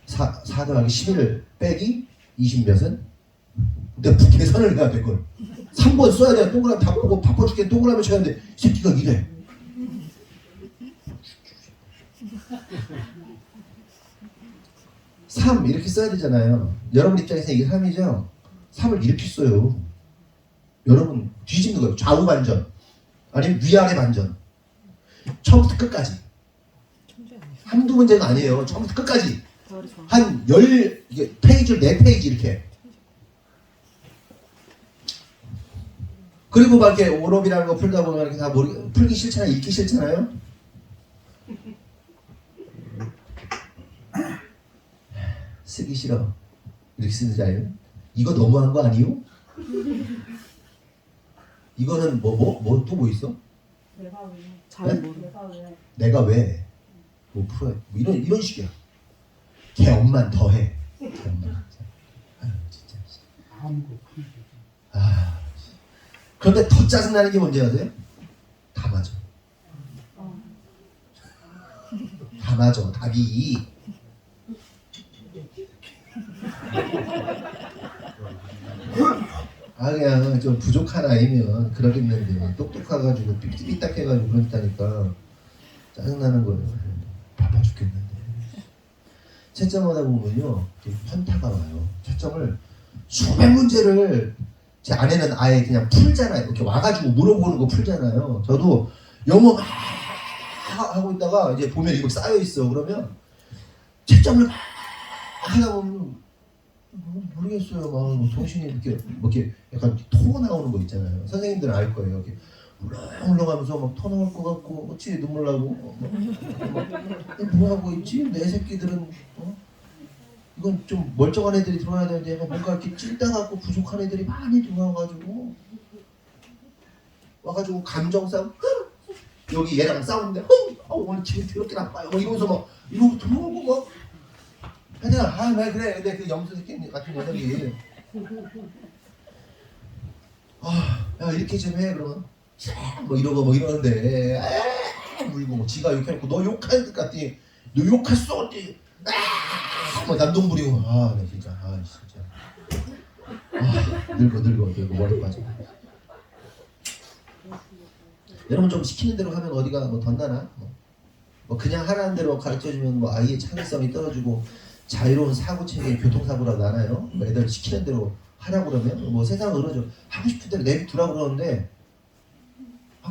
4 더하기 11 빼기 20몇은? 내가 계산을 해야 돼 그걸. 3번 써야 돼. 동그라미 다 보고 바빠 죽겠는데 동그라미 쳐야 되는데 이 새끼가 이래. 삼 이렇게 써야 되잖아요. 여러분 입장에서 이게 3이죠? 3을 이렇게 써요. 여러분 뒤집는 거예요. 좌우 반전 아니면 위아래 반전. 처음부터 끝까지. 한두 문제가 아니에요. 처음부터 끝까지. 한 10페이지를 4페이지 이렇게. 그리고 막 이렇게 오럽이라는 거 풀다 보면 이렇게 다 풀기 싫잖아요. 읽기 싫잖아요. 쓰기 싫어. 이렇게 쓰는 자예요. 이거 너무한 거 아니요? 이거는 또 뭐 있어? 내가 왜? 잘 모르. 내가 왜? 내가 왜? 뭐 풀어? 뭐 이런 식이야. 걔 엄만 더해. 걔 엄만. 아유 진짜. 그런데 더 짜증나는 게 뭔지 아세요? 다 맞아. 다 맞아. 답이. 그냥 좀 부족한 아이면 그러겠는데 똑똑해가지고 삐딱해가지고 그런다니까 짜증나는 거예요. 바빠 죽겠는데. 채점하다 보면요 현타가 와요. 채점을 수백 문제를 제 아내는 아예 그냥 풀잖아요. 이렇게 와가지고 물어보는 거 풀잖아요. 저도 영어 막 하고 있다가 이제 보면 이거 쌓여 있어. 그러면 채점을 막 하다 보면 모르겠어요. 막 정신이 이렇게 약간 토 나오는 거 있잖아요. 선생님들은 알 거예요. 이렇게 울렁울렁하면서 막 토 나올 것 같고, 그렇지 눈물 나고, 뭐 하고 있지? 내 새끼들은 이건 좀 멀쩡한 애들이 들어와야 되는데 뭔가 이렇게 찔다 갖고 부족한 애들이 많이 들어와가지고 와가지고 감정 싸움. 여기 얘랑 싸우는데 오늘 기분 더럽게 나빠요. 이러면서 막 이러고 들어오고 막. 하여튼 왜 그래? 근데 그 염소 새끼 같은 녀석이 야 이렇게 좀 해 그러면 뭐 이러고 뭐 이러는데 물고 뭐 지가 욕해놓고 너 욕할 것 같더니 너 욕할 수 없지 뭐 남동 부리고 네 진짜 늙어 머리 빠져. 여러분 좀 시키는 대로 하면 어디가 뭐 덧나나? 뭐 그냥 하라는 대로 가르쳐주면 뭐 아이의 창의성이 떨어지고 자유로운 사고체계 교통사고라도 나나요? 뭐 애들 시키는 대로 하라고 그러면 뭐 세상은 그러죠. 하고 싶은 대로 내비두라고 그러는데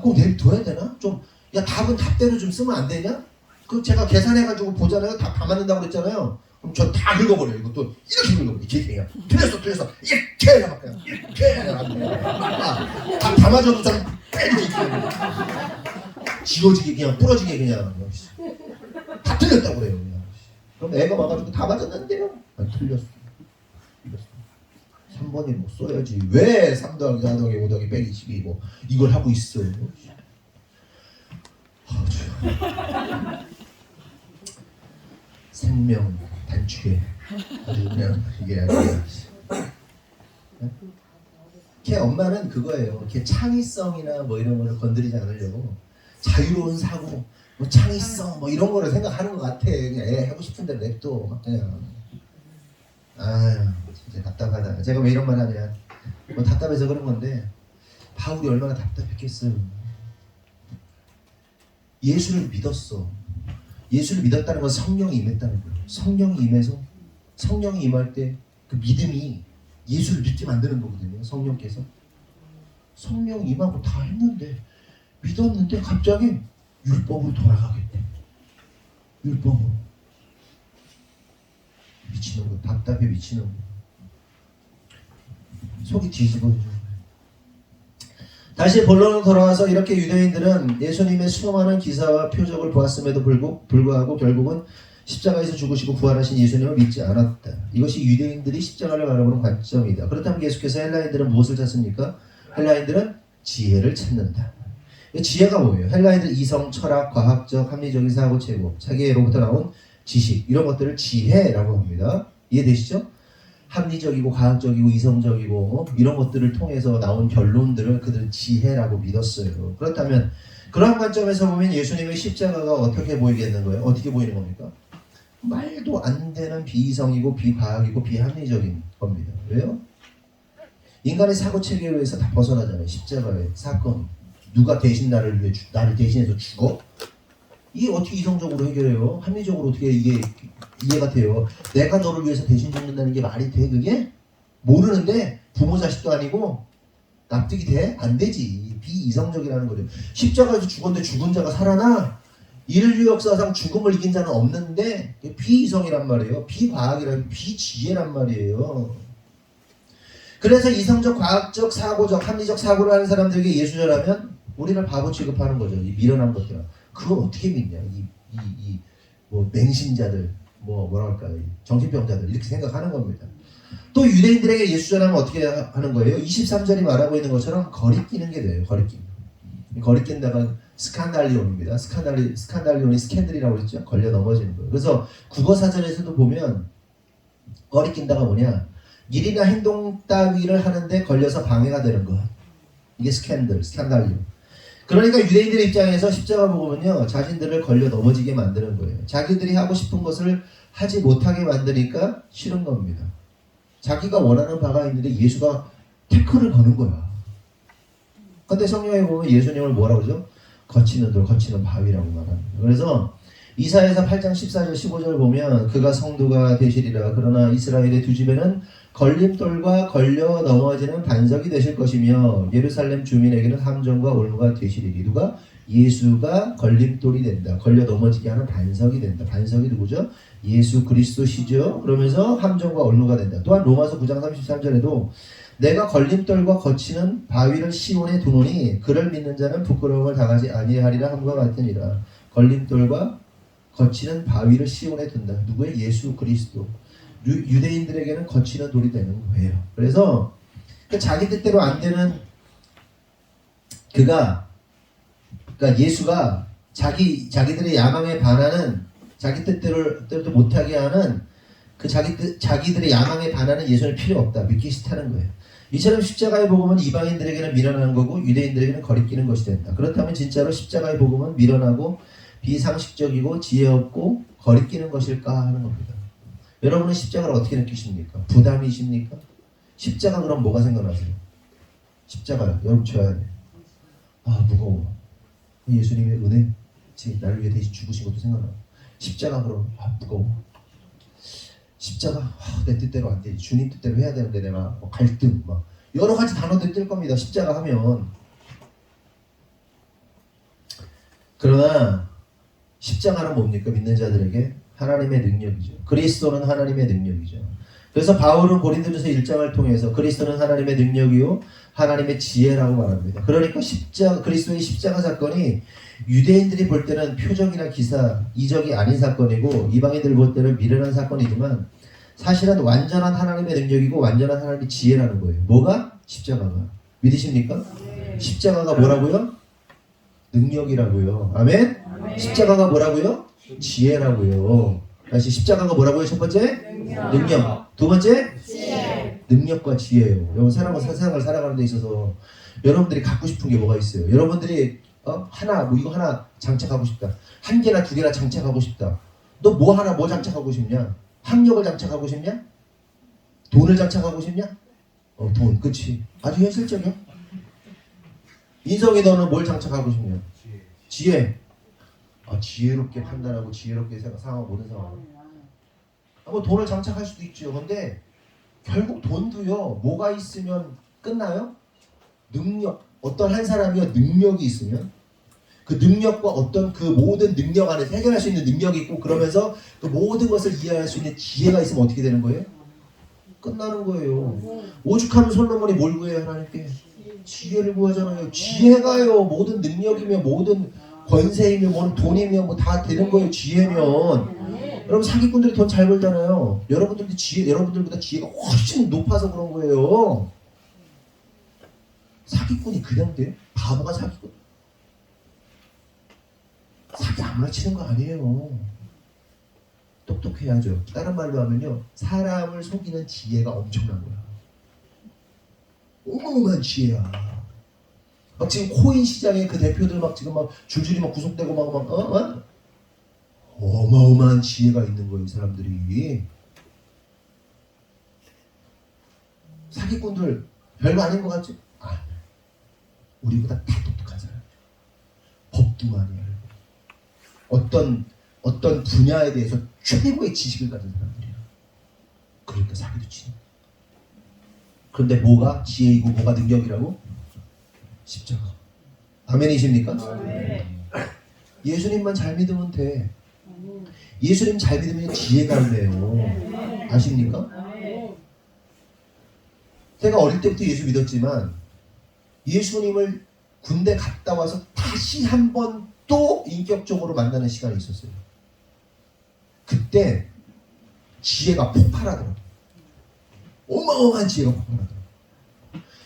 꼭 내비둬야 되나? 좀 야 답은 답대로 좀 쓰면 안 되냐? 그 제가 계산해가지고 보잖아요. 답 다 맞는다고 그랬잖아요. 그럼 저 다 긁어버려요. 이것도 이렇게 긁어버려. 이렇게 틀렸어. 이렇게 해야 막 그냥 이렇게 해야 답 다 맞아도 전 빼지 지워지게 그냥 부러지게 그냥 다 틀렸다고 그래요. 그냥. 그럼 애가 와가지고 다 맞았는데요. 아니, 틀렸어. 3번이 뭐 써야지. 왜 3 더하기 4 더하기 5 더하기 빼기 12 뭐 이걸 하고 있어. 생명 단축해. 그냥 이게 아니야. 걔 엄마는 그거예요. 걔 창의성이나 뭐 이런 거를 건드리지 않으려고 자유로운 사고, 뭐 창의성 뭐 이런 거를 생각하는 것 같아. 그냥 애 하고 싶은 대로 냅둬. 막 그냥. 아유 진짜 답답하다. 제가 왜 이런 말 하냐. 뭐 답답해서 그런 건데 바울이 얼마나 답답했겠어요. 예수를 믿었어. 예수를 믿었다는 건 성령이 임했다는 거예요. 성령이 임해서 성령이 임할 때 그 믿음이 예수를 믿게 만드는 거거든요. 성령께서 성령 임하고 다 했는데 믿었는데 갑자기 율법으로 돌아가겠대. 율법으로. 미치는 거. 답답해 미치는 거. 속이 뒤집어져. 다시 본론으로 돌아와서 이렇게 유대인들은 예수님의 수많은 기사와 표적을 보았음에도 불구하고 결국은 십자가에서 죽으시고 부활하신 예수님을 믿지 않았다. 이것이 유대인들이 십자가를 바라보는 관점이다. 그렇다면 계속해서 헬라인들은 무엇을 찾습니까? 헬라인들은 지혜를 찾는다. 지혜가 뭐예요? 헬라인들 이성, 철학, 과학적, 합리적인 사고 체고, 자기로부터 나온 지식 이런 것들을 지혜라고 합니다. 이해되시죠? 합리적이고 과학적이고 이성적이고 이런 것들을 통해서 나온 결론들을 그들은 지혜라고 믿었어요. 그렇다면 그러한 관점에서 보면 예수님의 십자가가 어떻게 보이겠는 거예요? 어떻게 보이는 겁니까? 말도 안 되는 비이성이고 비과학이고 비합리적인 겁니다. 왜요? 인간의 사고체계에 의해서 다 벗어나잖아요. 십자가의 사건. 누가 대신 나를 대신해서 죽어? 이게 어떻게 이성적으로 해결해요? 합리적으로 어떻게 이게 이해가 돼요? 내가 너를 위해서 대신 죽는다는 게 말이 돼? 그게? 모르는데 부모 자식도 아니고 납득이 돼? 안 되지. 비이성적이라는 거죠. 십자가에서 죽었는데 죽은 자가 살아나? 인류 역사상 죽음을 이긴 자는 없는데 비이성이란 말이에요. 비과학이란 비지혜란 말이에요. 그래서 이성적, 과학적, 사고적, 합리적 사고를 하는 사람들에게 예수절하면 우리를 바보 취급하는 거죠. 이 미련한 것들. 그걸 어떻게 믿냐? 뭐 맹신자들, 뭐랄까, 정신병자들 이렇게 생각하는 겁니다. 또 유대인들에게 예수절하면 어떻게 하는 거예요? 23절이 말하고 있는 것처럼 거리끼는 게 돼요. 거리낀다가 스칸달리온입니다. 스칸달리온이 스캔들이라고 했죠. 걸려 넘어지는 거예요. 그래서 국어사전에서도 보면 거리낀다가 뭐냐? 일이나 행동 따위를 하는데 걸려서 방해가 되는 것. 이게 스칸달리온. 그러니까 유대인들의 입장에서 십자가 복음은요, 자신들을 걸려 넘어지게 만드는 거예요. 자기들이 하고 싶은 것을 하지 못하게 만드니까 싫은 겁니다. 자기가 원하는 바가 있는데 예수가 태클을 거는 거야. 근데 성경에 보면 예수님을 뭐라고 그러죠? 거치는 돌, 거치는 바위라고 말합니다. 그래서 이사야서 8장 14절 15절 보면 그가 성도가 되시리라. 그러나 이스라엘의 두 집에는 걸림돌과 걸려 넘어지는 반석이 되실 것이며 예루살렘 주민에게는 함정과 올무가 되시리니. 누가? 예수가 걸림돌이 된다. 걸려 넘어지게 하는 반석이 된다. 반석이 누구죠? 예수 그리스도시죠. 그러면서 함정과 올무가 된다. 또한 로마서 9장 33절에도 내가 걸림돌과 거치는 바위를 시온에 두노니 그를 믿는 자는 부끄러움을 당하지 아니하리라 함과 같으니라. 걸림돌과 거치는 바위를 시온에 둔다. 누구의? 예수 그리스도. 유대인들에게는 거치는 돌이 되는 거예요. 그래서 자기 뜻대로 안 되는 그러니까 예수가 자기들의 야망에 반하는 자기 뜻대로 못하게 하는 그 자기들의 야망에 반하는 예수는 필요 없다. 믿기 싫다는 거예요. 이처럼 십자가의 복음은 이방인들에게는 미련한 거고 유대인들에게는 거리끼는 것이 된다. 그렇다면 진짜로 십자가의 복음은 미련하고 비상식적이고 지혜 없고 거리끼는 것일까 하는 겁니다. 여러분은 십자가를 어떻게 느끼십니까? 부담이십니까? 십자가 그럼 뭐가 생각나세요? 십자가요. 여러분 줘야 돼. 아 무거워. 예수님의 은혜, 나를 위해 대신 죽으신 것도 생각나. 십자가 그럼 무거워. 십자가 내 뜻대로 안 되지. 주님 뜻대로 해야 되는데 내가 갈등 막 여러 가지 단어들이 뜰 겁니다. 십자가 하면. 그러나 십자가는 뭡니까? 믿는 자들에게 하나님의 능력이죠. 그리스도는 하나님의 능력이죠. 그래서 바울은 고린도전서 1장을 통해서 그리스도는 하나님의 능력이요 하나님의 지혜라고 말합니다. 그러니까 그리스도의 십자가 사건이 유대인들이 볼 때는 표적이나 기사, 이적이 아닌 사건이고 이방인들이 볼 때는 미련한 사건이지만 사실은 완전한 하나님의 능력이고 완전한 하나님의 지혜라는 거예요. 뭐가? 십자가가. 믿으십니까? 십자가가 뭐라고요? 능력이라고요. 아멘? 십자가가 뭐라고요? 지혜라고요. 다시 십자가가 뭐라고요? 첫 번째? 능력. 두 번째? 지혜. 능력과 지혜예요. 여러분 세상을 살아가는 데 있어서 여러분들이 갖고 싶은 게 뭐가 있어요? 여러분들이 하나 뭐 이거 하나 장착하고 싶다. 한 개나 두 개나 장착하고 싶다. 너 뭐 장착하고 싶냐? 학력을 장착하고 싶냐? 돈을 장착하고 싶냐? 돈. 그치. 아주 현실적이야. 인성이 너는 뭘 장착하고 싶냐? 지혜. 지혜롭게 판단하고 지혜롭게 상황 모든 상황. 뭐 돈을 장착할 수도 있죠. 근데 결국 돈도요. 뭐가 있으면 끝나요? 능력. 어떤 한 사람이요 능력이 있으면 그 능력과 어떤 그 모든 능력 안에 해결할 수 있는 능력이 있고 그러면서 그 모든 것을 이해할 수 있는 지혜가 있으면 어떻게 되는 거예요? 끝나는 거예요. 오죽하면 솔로몬이 뭘 구해요 하나님께? 지혜를 구하잖아요. 지혜가요 모든 능력이며 모든 권세이며 모든 돈이며 뭐 다 되는 거예요. 지혜면. 여러분 사기꾼들이 돈 잘 벌잖아요. 여러분들보다 지혜가 훨씬 높아서 그런 거예요. 사기꾼이 그냥 돼요? 바보가 사기꾼. 사기 아무나 치는 거 아니에요. 똑똑해야죠. 다른 말로 하면요. 사람을 속이는 지혜가 엄청난 거야. 어마어마한 지혜야. 막 지금 코인 시장에 그 대표들 막 지금 막 줄줄이 막 구속되고 막 어마어마한 지혜가 있는 거예요. 이 사람들이. 사기꾼들 별거 아닌 것 같죠? 우리보다 다 똑똑한 사람. 법도 많이 알고 어떤 분야에 대해서 최고의 지식을 가진 사람들이야. 그러니까 사기도 치는. 그런데 뭐가 지혜이고 뭐가 능력이라고? 십자가. 아멘이십니까? 예수님만 잘 믿으면 돼. 예수님 잘 믿으면 지혜가 있네요. 아십니까? 제가 어릴 때부터 예수 믿었지만 예수님을 군대 갔다 와서 다시 한 번 또 인격적으로 만나는 시간이 있었어요. 그때 지혜가 폭발하더라고요. 어마어마한 지혜가 폭발하더라고요.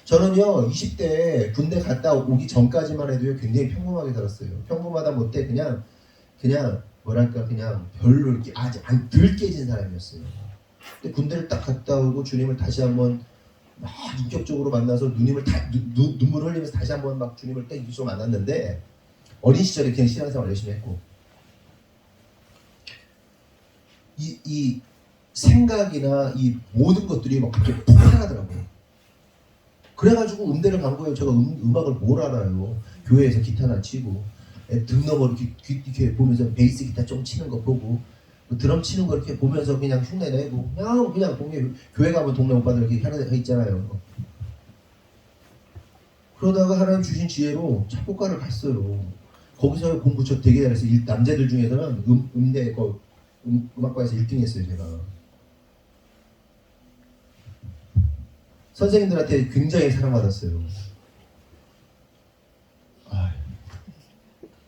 저는요 20대 군대 갔다 오기 전까지만 해도요 굉장히 평범하게 살았어요. 평범하다 못해 그냥 뭐랄까 그냥 별로 이렇게 아직 안 덜 깨진 사람이었어요. 근데 군대를 딱 갔다 오고 주님을 다시 한번 막 인격적으로 만나서 눈물 흘리면서 다시 한번 막 주님을 딱 인격적으로 만났는데 어린 시절에 그냥 신앙생활 열심히 했고 이 생각이나 이 모든 것들이 막 그렇게 폭발하더라고요. 그래가지고 음대를 간 거예요. 제가 음악을 뭘 알아요. 교회에서 기타나 치고 등넘어 이렇게 보면서 베이스 기타 좀 치는 거 보고 드럼 치는 거 이렇게 보면서 그냥 흉내 내고 그냥 동네 교회 가면 동네 오빠들 이렇게 하는 데 있잖아요. 그러다가 하나님 주신 지혜로 작곡가를 갔어요. 거기서 공부 저 되게 잘했어요. 남자들 중에서는 음대 음악과에서 1등 했어요. 제가 선생님들한테 굉장히 사랑받았어요.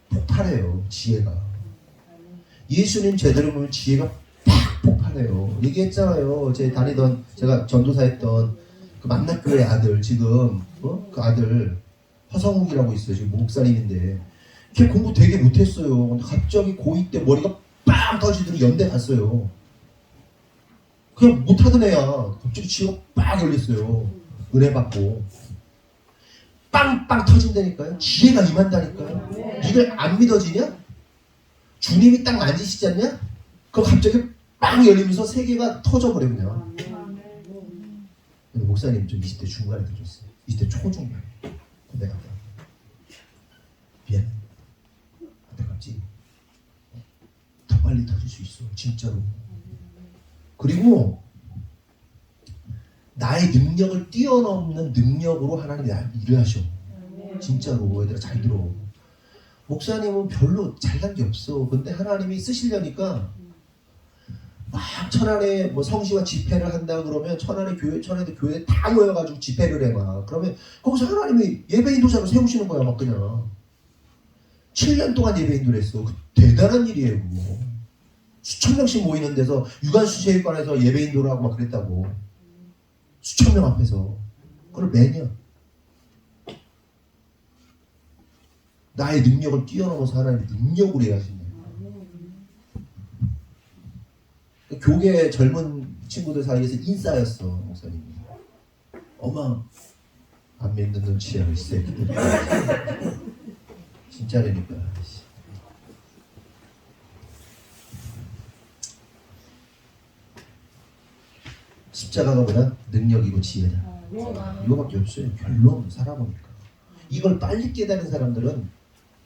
폭발해요. 지혜가. 예수님 제대로 보면 지혜가 팍 폭발해요. 얘기했잖아요. 제가 전도사했던 그 만납교회 아들 지금 그 아들 허성욱이라고 있어요. 지금 목사님인데 걔 공부 되게 못했어요. 근데 갑자기 고2 때 머리가 빵 터지더니 연대 갔어요. 그냥 못하던 애야. 갑자기 지혜가 빡 열렸어요. 은혜 받고 빵빵 터진다니까요. 지혜가 임한다니까요. 이걸 안 믿어지냐? 주님이 딱 만지시지 않냐? 그거 갑자기 빵 열리면서 세계가 터져버려 그냥. 목사님 좀 20대 중간에 들었어요. 20대 초중반에 군대 갔다. 미안해. 안타깝지? 더 빨리 터질 수 있어. 진짜로. 그리고 나의 능력을 뛰어넘는 능력으로 하나님이 일을 하셔. 진짜로. 얘들아 잘 들어. 목사님은 별로 잘난 게 없어. 근데 하나님이 쓰시려니까 막 천안에 뭐 성시가 집회를 한다 그러면 천안에 교회 다 모여가지고 집회를 해 막. 그러면 거기서 하나님이 예배 인도자로 세우시는 거야 막 그냥. 7년 동안 예배 인도를 했어. 대단한 일이에요 그거. 수천 명씩 모이는 데서 유관수체육관에서 예배 인도를 하고 막 그랬다고. 수천 명 앞에서. 그걸 매년. 나의 능력을 뛰어넘어서 하나님의 능력으로 일하신다. 교계 젊은 친구들 사이에서 인싸였어 목사님이. 어마 안 믿는 눈치야 이 새끼들. 진짜라니까. 십자가가 뭐다? 능력이고 지혜다. 이거밖에 없어요. 결론 살아보니까. 이걸 빨리 깨달은 사람들은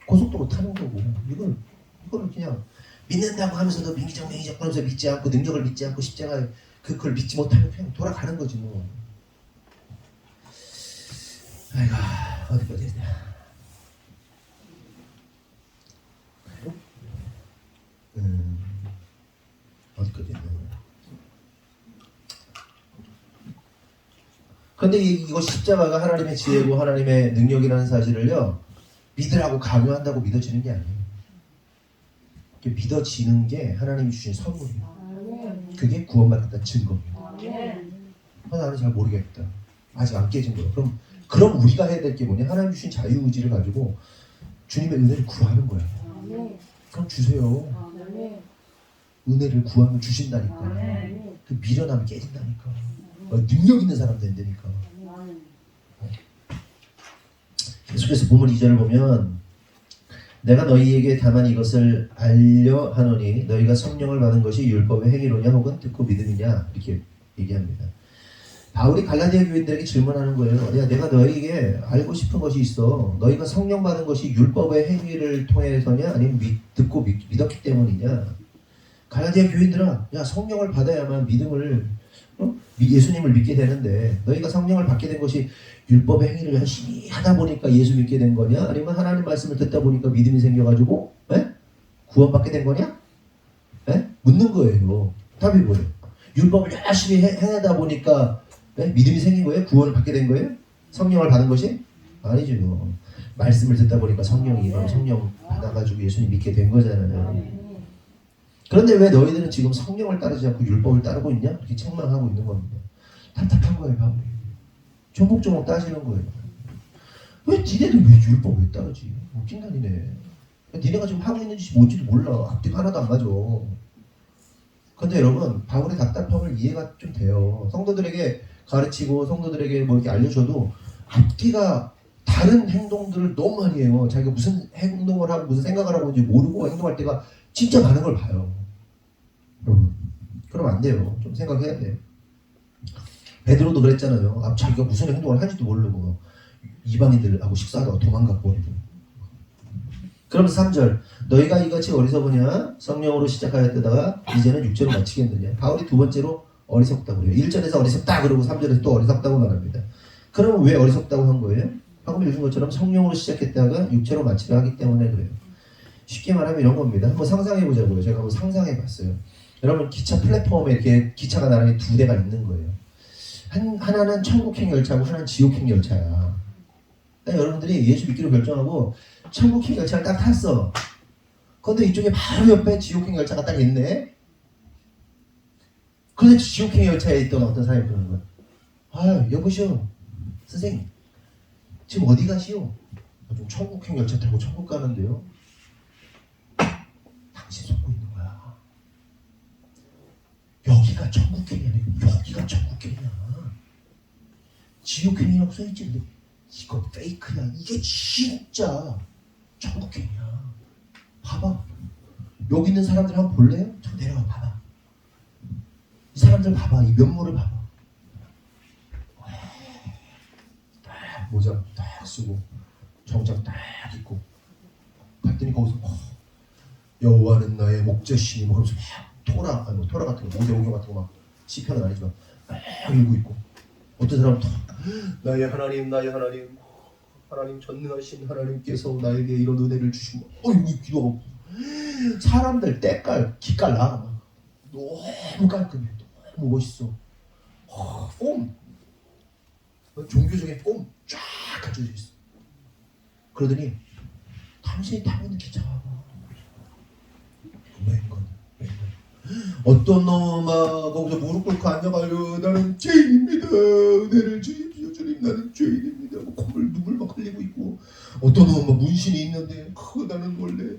고속도로 타는 거고, 이거를 그냥 믿는다고 하면서도 민기적 하면서 믿지 않고 능력을 믿지 않고 십자가 그걸 믿지 못하면 그냥 돌아가는 거지 뭐. 아이고 어디까지 했냐. 어디까지 했냐. 그런데 이거 십자가가 하나님의 지혜고 하나님의 능력이라는 사실을요 믿으라고 강요한다고 믿어지는 게 아니에요. 믿어지는 게 하나님이 주신 선물이에요. 그게 구원받았다는 증거입니다. 나는 잘 모르겠다. 아직 안 깨진 거야. 그럼 우리가 해야 될 게 뭐냐? 하나님 주신 자유의지를 가지고 주님의 은혜를 구하는 거야. 그럼 주세요. 은혜를 구하면 주신다니까. 그 미련함이 깨진다니까. 능력 있는 사람 된다니까. 계속해서 본문 2절을 보면 내가 너희에게 다만 이것을 알려 하노니 너희가 성령을 받은 것이 율법의 행위로냐 혹은 듣고 믿음이냐 이렇게 얘기합니다. 바울이 갈라디아 교인들에게 질문하는 거예요. 야, 내가 너희에게 알고 싶은 것이 있어. 너희가 성령 받은 것이 율법의 행위를 통해서냐 아니면 듣고 믿었기 때문이냐. 갈라디아 교인들아, 야 성령을 받아야만 믿음을 예수님을 믿게 되는데 너희가 성령을 받게 된 것이 율법의 행위를 열심히 하다 보니까 예수 믿게 된 거냐? 아니면 하나님 말씀을 듣다 보니까 믿음이 생겨가지고 구원받게 된 거냐? 묻는 거예요. 답이 뭐예요? 율법을 열심히 행하다 보니까 믿음이 생긴 거예요? 구원을 받게 된 거예요? 성령을 받은 것이? 아니죠. 말씀을 듣다 보니까 성령이 바로 성령 받아가지고 예수님 믿게 된 거잖아요. 그런데 왜 너희들은 지금 성령을 따르지 않고 율법을 따르고 있냐? 이렇게 책망하고 있는 겁니다. 답답한 거예요, 바울이. 조목조목 따지는 거예요. 왜 니네들 왜 율법을 왜 따르지? 웃긴다 니네. 니네가 지금 하고 있는 짓이 뭔지도 몰라. 앞뒤가 하나도 안 맞아. 근데 여러분 바울의 답답함을 이해가 좀 돼요. 성도들에게 가르치고 성도들에게 뭐 이렇게 알려줘도 앞뒤가 다른 행동들을 너무 많이 해요. 자기가 무슨 행동을 하고 무슨 생각을 하고 있는지 모르고 행동할 때가 진짜 많은 걸 봐요. 여러분 그러면 안 돼요. 좀 생각해야 돼. 베드로도 그랬잖아요. 자기가 무슨 행동을 하는지도 모르고 이방인들하고 식사하다가 도망가 버리고. 그러면서 3절 너희가 이같이 어리석으냐 성령으로 시작하였다가 이제는 육체로 마치겠느냐. 바울이 두 번째로 어리석다고 그래요. 1절에서 어리석다 그러고 3절에서 또 어리석다고 말합니다. 그러면 왜 어리석다고 한 거예요? 방금 읽은 것처럼 성령으로 시작했다가 육체로 마치려 하기 때문에 그래요. 쉽게 말하면 이런 겁니다. 한번 상상해 보자고요. 제가 한번 상상해 봤어요. 여러분 기차 플랫폼에 이렇게 기차가 나란히 두 대가 있는 거예요. 하나는 천국행 열차고 하나는 지옥행 열차야. 그러니까 여러분들이 예수 믿기로 결정하고 천국행 열차를 딱 탔어. 그런데 이쪽에 바로 옆에 지옥행 열차가 딱 있네. 그런데 지옥행 열차에 있던 어떤 사람이 그러는 거야. 아 여보시오 선생님 지금 어디 가시오? 좀 천국행 열차 타고 천국 가는데요. 당신 속고 있는 거야. 여기가 천국행이 아니고 여기가 천국행이야. 지옥행이라고 써있지. 근데 이거 페이크야. 이게 진짜 천국행이야. 봐봐. 여기 있는 사람들 한번 볼래요? 저 내려와 봐봐. 이 사람들 봐봐. 이 면모를 봐봐. 딱 모자 딱 쓰고 정장 딱 입고 갔더니 거기서 여호와는 나의 목자시니 뭐 하면서 막 토라 같은 거 모세오경 같은 거 막 시편은 아니지만 막 읽고 있고 어떤 사람은 나의 하나님 하나님 전능하신 하나님께서 나에게 이런 은혜를 주시고 이거 기도하고 사람들 때깔 기깔 나 너무 너무 깔끔해, 너무 멋있어. 폼, 종교적인 폼 쫙 갖춰져 있어. 그러더니 당신이 타고 있는 기차가 웬건 어떤 놈 거기서 무릎 꿇고 앉아가지고 나는 죄인입니다, 은혜를 주십시오 주님, 나는 죄인입니다, 눈물 막 흘리고 있고, 어떤 놈은 문신이 있는데 나는 원래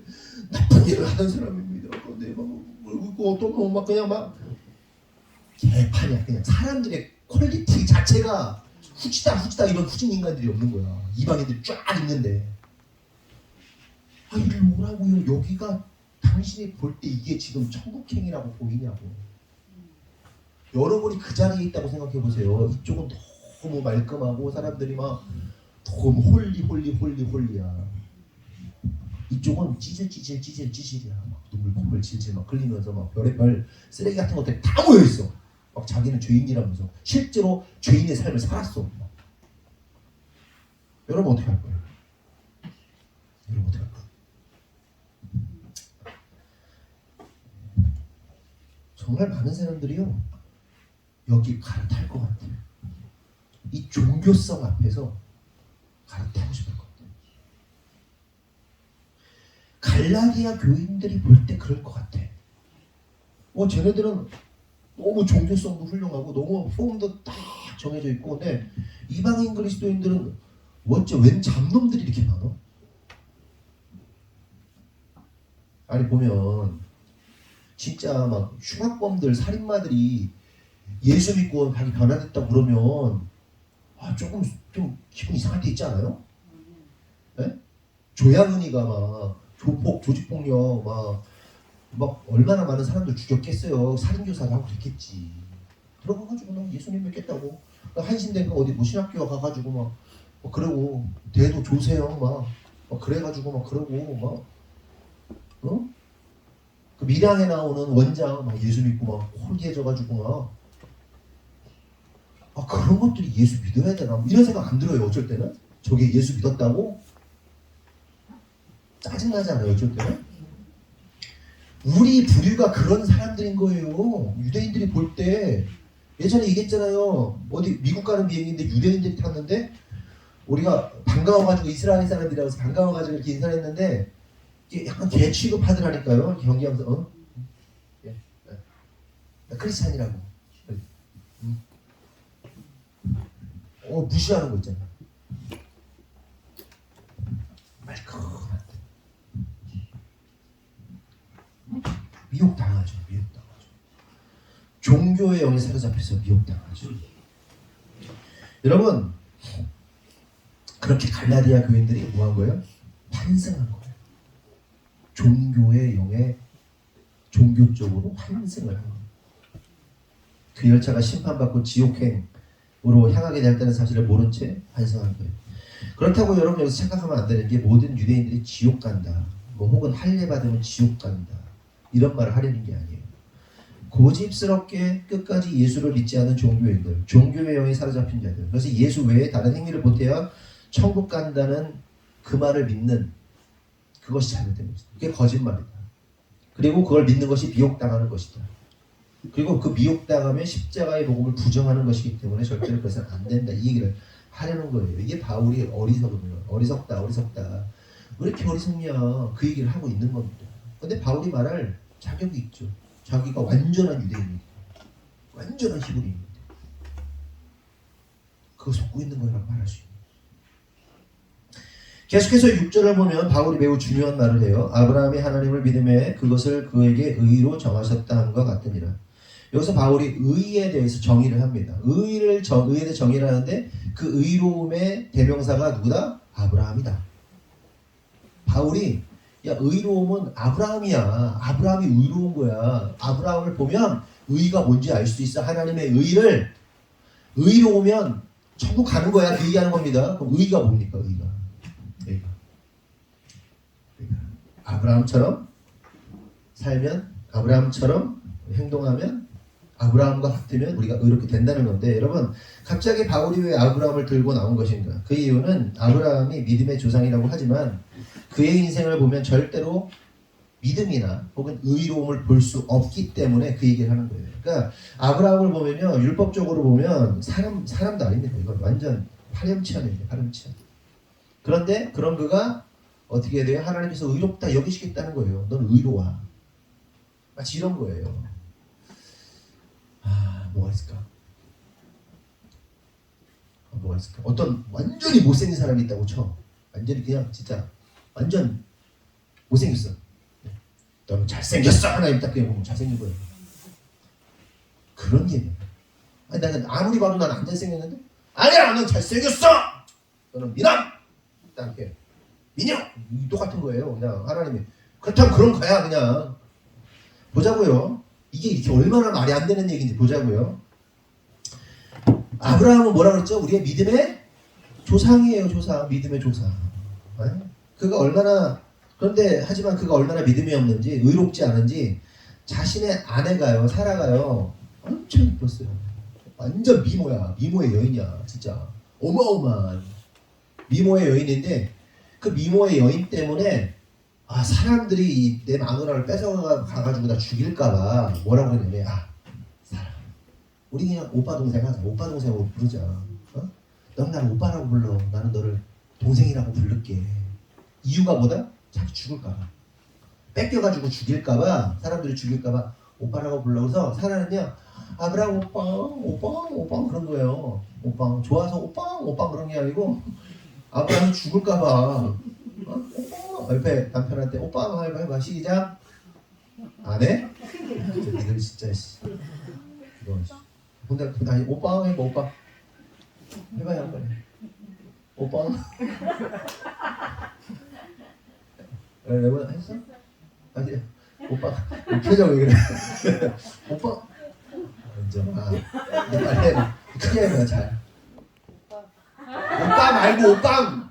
나쁜 일을 하던 사람입니다, 근데 막 울고, 어떤 놈은 막 그냥 막 개판이야. 그냥 사람들의 퀄리티 자체가 후지다 이런 후진 인간들이 없는 거야. 이방인들이 쫙 있는데, 이리 오라고요. 여기가 당신이 볼 때 이게 지금 천국행이라고 보이냐고. 여러분이 그 자리에 있다고 생각해 보세요. 이쪽은 너무 말끔하고 사람들이 막 너무 홀리야. 이쪽은 찌질이야. 막 눈물 콧물 질질 막 흘리면서 막 별의별 쓰레기 같은 것들이 다 모여 있어. 막 자기는 죄인이라면서 실제로 죄인의 삶을 살았어. 여러분 어떻게 할 거예요? 여러분 어떻게 할 거예요? 정말 많은 사람들이요, 여기 갈아탈 것 같아요. 이 종교성 앞에서 갈아타고 싶을 것 같아요. 갈라디아 교인들이 볼 때 그럴 것 같아. 쟤네들은 너무 종교성도 훌륭하고 너무 폼도 딱 정해져 있고, 근데 이방인 그리스도인들은 웬 잡놈들이 이렇게 많아? 아니 보면 진짜 막 흉악범들, 살인마들이 예수 믿고 자기 변화됐다고 그러면 조금 좀 기분 이상할 때 있지 않아요? 네? 조양은이가 막 조폭, 조직폭력 막 얼마나 많은 사람들 죽였겠어요. 살인교사를 하고 그랬겠지. 들어가가지고 막 예수님 믿겠다고 한신대가 어디 뭐 신학교 가가지고 막 그러고 대도 조세형 막 그래가지고 막 그러고 막 그 밀양에 나오는 원장 막 예수 믿고 막 홀리해져가지고 막 그런 것들이 예수 믿어야 되나 이런 생각 안 들어요. 어쩔 때는 저게 예수 믿었다고 짜증나잖아요. 어쩔 때는 우리 부류가 그런 사람들인 거예요. 유대인들이 볼 때 예전에 얘기했잖아요. 어디 미국 가는 비행기인데 유대인들이 탔는데 우리가 반가워가지고 이스라엘 사람들이라서 반가워가지고 이렇게 인사를 했는데 약간 개 취급하더라니까요. 경기하면서 나 크리스찬이라고 무시하는 거 있잖아. 말끔한데 미혹당하죠. 종교의 영에 사로잡혀서 미혹당하죠. 여러분, 그렇게 갈라디아 교인들이 뭐 한 거예요? 환승한 거예요. 종교의 영에 종교 쪽으로 환승을 한 거예요. 그 열차가 심판받고 지옥행으로 향하게 됐다는 사실을 모른 채 환승한 거예요. 그렇다고 여러분 여기서 착각하면 안 되는 게 모든 유대인들이 지옥 간다, 혹은 할례 받으면 지옥 간다, 이런 말을 하려는 게 아니에요. 고집스럽게 끝까지 예수를 믿지 않은 종교인들, 종교의 영에 사로잡힌 자들, 그래서 예수 외에 다른 행위를 보태야 천국 간다는 그 말을 믿는 그것이 잘못된 것이다. 그게 거짓말이다. 그리고 그걸 믿는 것이 미혹당하는 것이다. 그리고 그 미혹당하면 십자가의 복음을 부정하는 것이기 때문에 절대로 그것은 안 된다. 이 얘기를 하려는 거예요. 이게 바울이 어리석다. 왜 이렇게 어리석냐, 그 얘기를 하고 있는 겁니다. 근데 바울이 말할 자격이 있죠. 자기가 완전한 유대인입니다. 완전한 히브리입니다. 그거 속고 있는 거라고 말할 수 있는. 계속해서 6절을 보면 바울이 매우 중요한 말을 해요. 아브라함이 하나님을 믿음에 그것을 그에게 의로 정하셨다 함과 같으니라. 여기서 바울이 의에 대해서 정의를 합니다. 의에 대해 정의를 하는데 그 의로움의 대명사가 누구다? 아브라함이다. 바울이 의로움은 아브라함이야. 아브라함이 의로운 거야. 아브라함을 보면 의가 뭔지 알 수 있어. 하나님의 의를, 의로우면 천국 가는 거야. 그 얘기하는 겁니다. 그럼 의가 뭡니까? 의가. 아브라함처럼 살면, 아브라함처럼 행동하면, 아브라함과 같으면 우리가 의롭게 된다는 건데, 여러분 갑자기 바울이 왜 아브라함을 들고 나온 것인가? 그 이유는 아브라함이 믿음의 조상이라고 하지만 그의 인생을 보면 절대로 믿음이나 혹은 의로움을 볼 수 없기 때문에 그 얘기를 하는 거예요. 그러니까 아브라함을 보면요, 율법적으로 보면 사람도 아닙니다. 이건 완전 파렴치한입니다. 파렴치한. 그런데 그런 그가 어떻게 돼요? 하나님께서 의롭다 여기시겠다는 거예요. 넌 의로워. 마치 이런 거예요. 뭐가 있을까? 뭐가 있을까? 어떤 완전히 못생긴 사람이 있다고 쳐. 완전히 그냥 진짜 완전 못생겼어. 너는 잘생겼어. 하나님 딱 그냥 보면 잘생긴 거예요. 그런 얘기예요. 아니, 나는 아무리 봐도 난 안 잘생겼는데, 아니야, 넌 잘생겼어. 너는 미남. 딱 이렇게 민영 똑같은 거예요. 그냥 하나님이 그렇다면 그런 거야. 그냥 보자고요. 이게 이렇게 얼마나 말이 안 되는 얘기인지 보자고요. 아브라함은 뭐라 그랬죠? 우리의 믿음의 조상이에요. 조상. 믿음의 조상. 그가 얼마나, 그런데 하지만 그가 얼마나 믿음이 없는지, 의롭지 않은지 자신의 아내가요, 사라가요, 엄청 이뻤어요. 완전 미모야. 미모의 여인이야. 진짜 어마어마한 미모의 여인인데, 그 미모의 여인 때문에 사람들이 내 마누라를 뺏어가가지고 나 죽일까봐 뭐라고 했냐면, 사라, 우리 그냥 오빠 동생 하자. 오빠 동생으로 부르자. 넌 나를 오빠라고 불러. 나는 너를 동생이라고 부를게. 이유가 뭐다? 자기 죽을까봐. 뺏겨가지고 죽일까봐, 사람들이 죽일까봐 오빠라고 불러서 사라는요, 아브라함 오빠 그런 거예요. 오빠 좋아서 오빠 그런 게 아니고, 아브라함이 죽을까봐 오빠 옆에 남편한테 오빠 해봐 시작. 안 해? 니들 진짜 이거 혼자 오빠 해봐. 오빠 해봐요 한번. 오빠 여러분 했어? 아니 오빠 표정 왜 그래? 오빠 은정아 너 빨리 해. 크게 해봐 잘. 오빠 말고 오빵.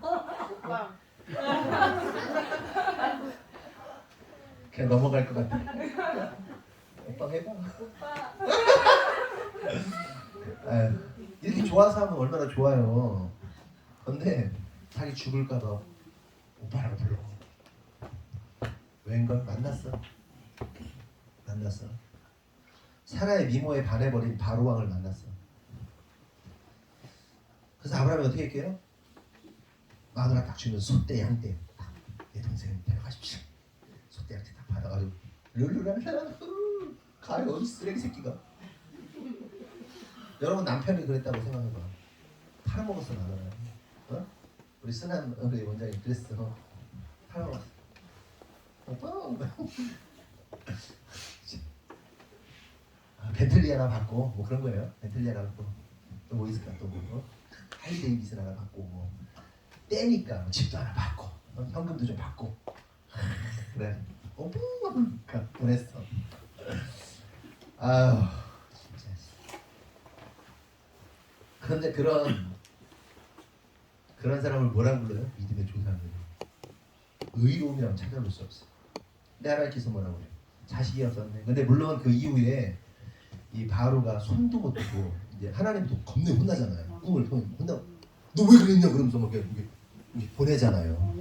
그냥 넘어갈 것 같아. 오빠 해봐. 이렇게 좋아서 하면 얼마나 좋아요. 근데 자기 죽을까봐 오빠라고 불러. 왠걸 만났어. 사라의 미모에 반해버린 바로왕을 만났어. 그래서 아브라함이 어떻게 했게요? 마누라 딱 주면 소떼 양떼 내 동생 데려가십시오. 소떼 양떼 딱 받아가지고 룰루랄라 가요 이 쓰레기 새끼가. 여러분 남편이 그랬다고 생각해봐. 팔아먹었어 나는. 우리 순한 우리 원장님 그랬어. 팔아먹었어. 오빠 벤틀리 하나 받고 뭐 그런 거예요. 벤틀리 하나 받고 또 뭐 있을까 또 뭐. 할리 데이비슨 하나 받고 뭐 때니까 뭐 집도 하나 받고 현금도 좀 받고 그래 오빠 보냈어. 아유 진짜. 그런데 그런 사람을 뭐라고 불러요? 믿음의 조상이에요. 의로움이라고 찾아볼 수 없어. 근데 하나님께서 뭐라고 해요? 자식이 없었네. 근데 물론 그 이후에 이 바로가 손도 못 대고 이제 하나님도 겁내 혼나잖아요. 꿈을 혼나. 너 왜 그랬냐 그러면서 막 이렇게 보내잖아요.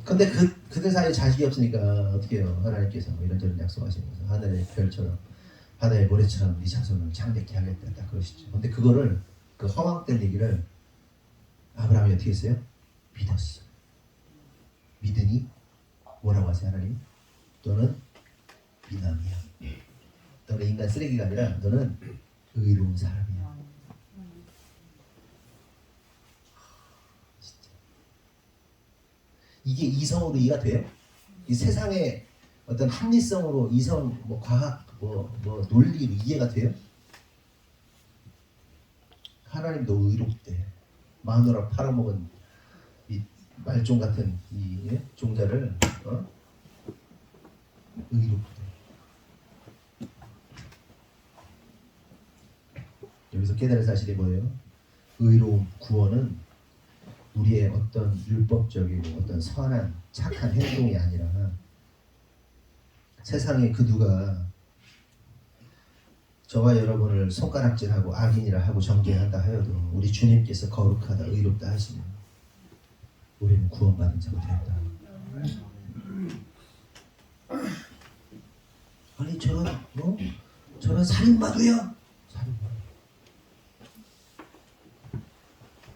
근데 그들 사이에 자식이 없으니까 어떻게 해요? 하나님께서 뭐 이런저런 약속하시면서 하늘의 별처럼 바다의 모래처럼 네 자손을 창대케 하겠다 딱 그러시죠. 근데 그거를 그 허황된 얘기를 아브라함이 어떻게 했어요? 믿었어. 믿으니 뭐라고 하세요 하나님? 너는 미남이야. 너는 인간 쓰레기가 아니라 너는 의로운 사람이야. 진짜. 이게 이성으로 이해가 돼요? 이 세상의 어떤 합리성으로 이성, 뭐 과학, 뭐 논리로 이해가 돼요? 하나님도 의롭대. 마누라 팔아먹은 이 말종 같은 이 종자를 의롭대. 여기서 깨달을 사실이 뭐예요? 의로움, 구원은 우리의 어떤 율법적이고 어떤 선한 착한 행동이 아니라 세상에 그 누가 저와 여러분을 손가락질하고 악인이라 하고 정죄한다 하여도 우리 주님께서 거룩하다 의롭다 하시면 우리는 구원받은 자가 된다. 아니 저런 살인마도야? 살인마.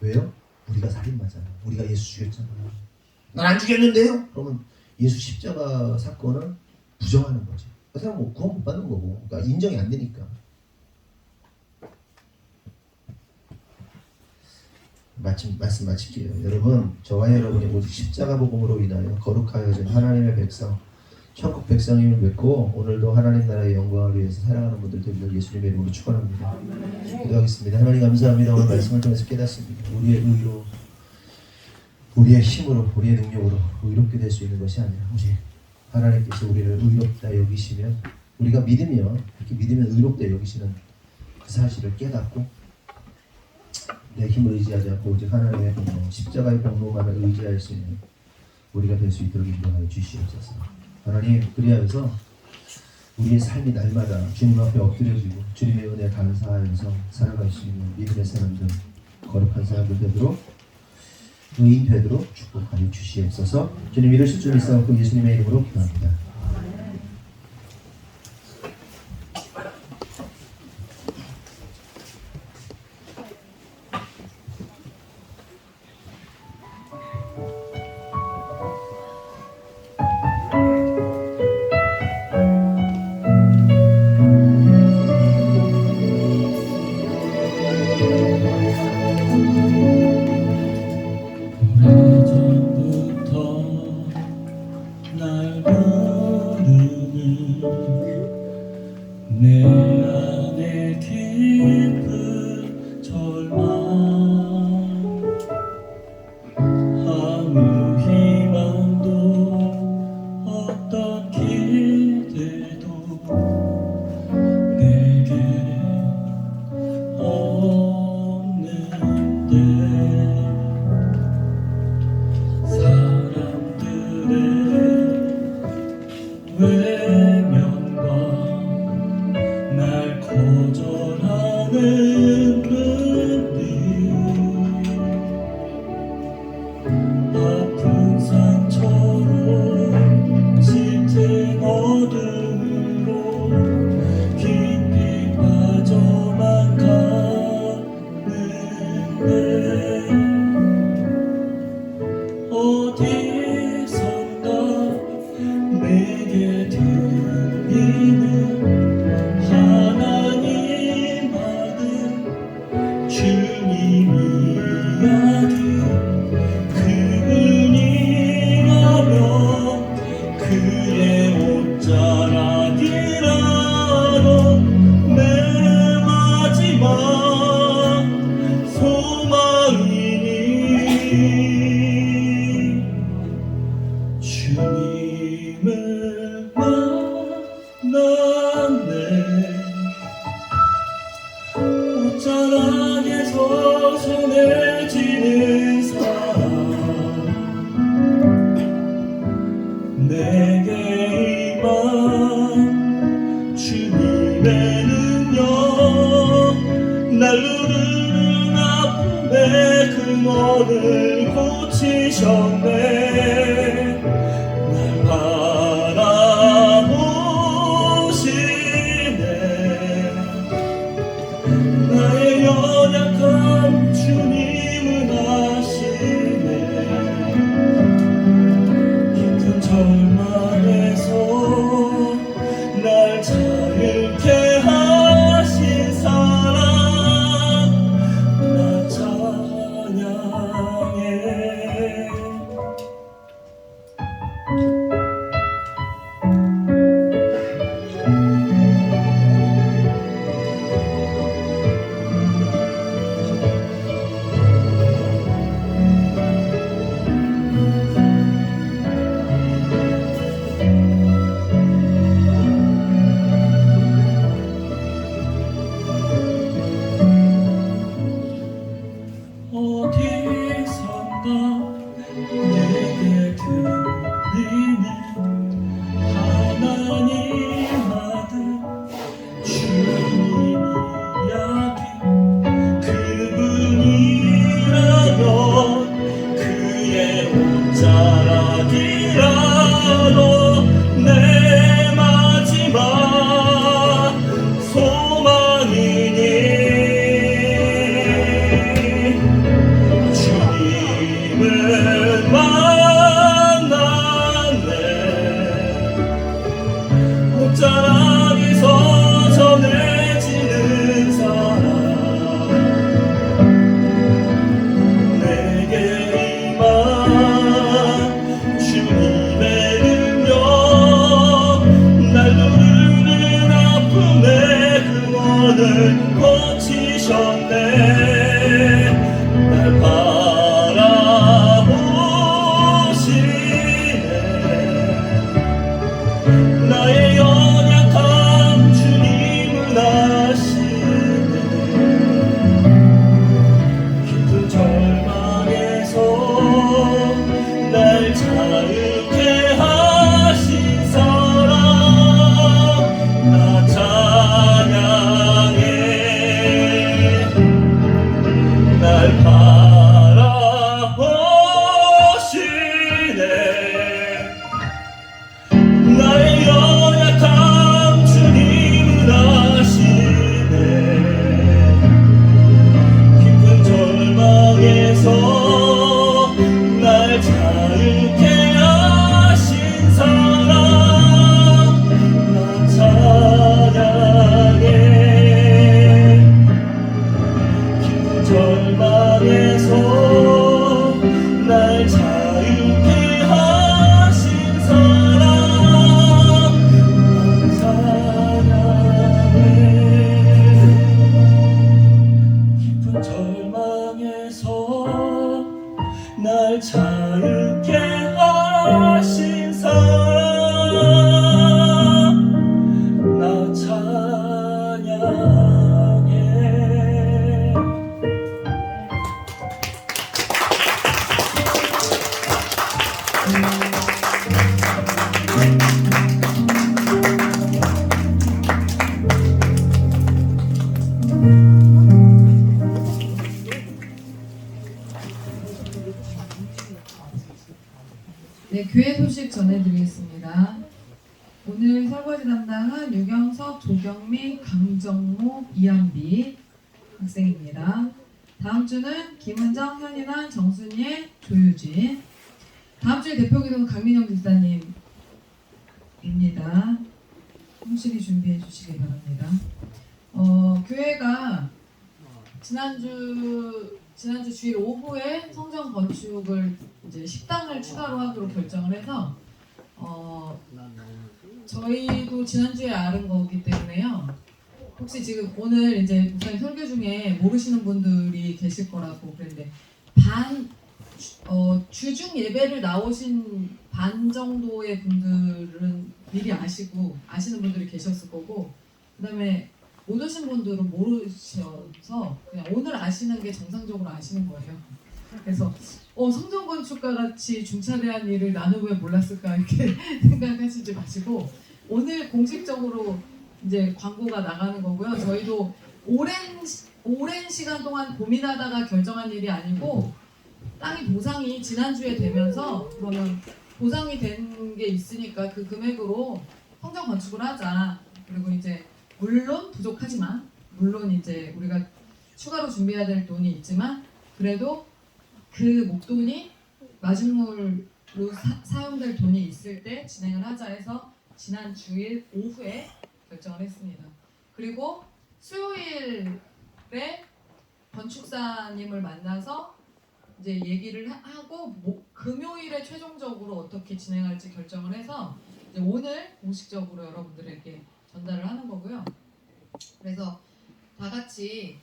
왜요? 우리가 살인마잖아. 우리가 예수 죽였잖아. 난 안 죽였는데요? 그러면 예수 십자가 사건을 부정하는 거지. 그 사람 뭐 구원 못 받는 거고, 그러니까 인정이 안 되니까. 말씀 마칠게요. 여러분, 저와 여러분이 오직 십자가 복음으로 인하여 거룩하여진 하나님의 백성, 천국 백성임을 믿고 오늘도 하나님 나라의 영광을 위해서 살아가는 분들 되기를 예수님의 이름으로 축원합니다. 기도하겠습니다. 하나님 감사합니다. 오늘 말씀을 통해서 깨닫습니다. 우리의 의로, 우리의 힘으로, 우리의 능력으로 의롭게 될 수 있는 것이 아니라 오직 하나님께서 우리를 의롭다 여기시면, 우리가 믿으면, 이렇게 믿으면 의롭다 여기시는 그 사실을 깨닫고 내 힘을 의지하지 않고 오직 하나님의 공로, 십자가의 공로만을 의지할 수 있는 우리가 될 수 있도록 인도하여 주시옵소서. 하나님, 그리하여서 우리의 삶이 날마다 주님 앞에 엎드려지고 주님의 은혜에 감사하면서 살아갈 수 있는 믿음의 사람들, 거룩한 사람들 되도록, 의인 되도록 축복하여 주시옵소서. 주님 이르실 줄 믿사옵고 예수님의 이름으로 기도합니다. 오래전부터 날 부르는 내 안에 깊은 절망, 아무 희망도 어떤 기대도 내게 없는데 사람들의 외면과 날 거절하는 눈빛, 아픈 상처로 짙은 어둠으로 깊이 빠져만 가는데 어디선가 내게 들리는 하나님 아들 주님 이야기, 그분이라면 그의 옷자락이라도 내 마지막 소망이니 주님을 만났네. 옷자락에서 손에 쥐는 사람, 내게 임한 주님의 능력, 날 누르는 아픔의 근원을 고치셨네. 날 바라보시네. 나의 연약함 주님은 아시네. 깊은 절망에서 날 자유케 하신 사랑, 나 찬양해. 네, 교회 소식 전해드리겠습니다. 오늘 설거지 담당은 유경석, 조경미, 강정모, 이한비 학생입니다. 다음 주는 김은정, 현인환, 정순예, 조유진. 다음 주에 대표 기도는 강민영 집사님입니다. 홍실이 준비해 주시기 바랍니다. 교회가 지난주 주일 오후에 성전 건축을 이제 식당을 추가로 하기로 결정을 해서 저희도 지난주에 알은 거기 때문에요. 혹시 지금 오늘 이제 목사님 설교 중에 모르시는 분들이 계실 거라고 그랬는데 주중 예배를 나오신 반 정도의 분들은 미리 아시고 아시는 분들이 계셨을 거고 그다음에 못 오신 분들은 모르셔서 그냥 오늘 아시는 게 정상적으로 아시는 거예요. 그래서 성전 건축과 같이 중차대한 일을 나는 왜 몰랐을까 이렇게 생각하시지 마시고 오늘 공식적으로 이제 광고가 나가는 거고요. 저희도 오랜 시간 동안 고민하다가 결정한 일이 아니고 땅이 보상이 지난주에 되면서 그러면 보상이 된 게 있으니까 그 금액으로 성전 건축을 하자. 그리고 이제 물론 부족하지만 물론 이제 우리가 추가로 준비해야 될 돈이 있지만 그래도 그 목돈이 마중물로 사용될 돈이 있을 때 진행을 하자 해서 지난 주일 오후에 결정을 했습니다. 그리고 수요일에 건축사님을 만나서 이제 얘기를 하고 금요일에 최종적으로 어떻게 진행할지 결정을 해서 이제 오늘 공식적으로 여러분들에게 전달을 하는 거고요. 그래서 다 같이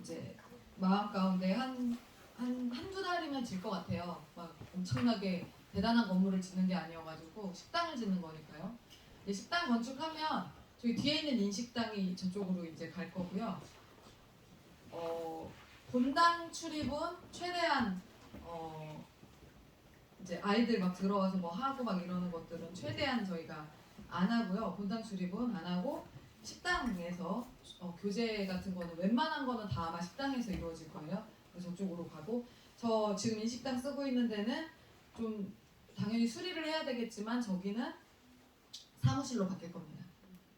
이제 마음 가운데 한두 달이면 질 것 같아요. 막 엄청나게 대단한 건물을 짓는 게 아니어가지고 식당을 짓는 거니까요. 이제 식당 건축하면 저희 뒤에 있는 인식당이 저쪽으로 이제 갈 거고요. 본당 출입은 최대한 이제 아이들 막 들어와서 뭐 하고 막 이러는 것들은 최대한 저희가 안 하고요. 본당 출입은 안 하고 식당에서 교제 같은 거는 웬만한 거는 다 아마 식당에서 이루어질 거예요. 그래서 저쪽으로 가고 저 지금 인식당 쓰고 있는 데는 좀 당연히 수리를 해야 되겠지만 저기는 사무실로 바뀔 겁니다.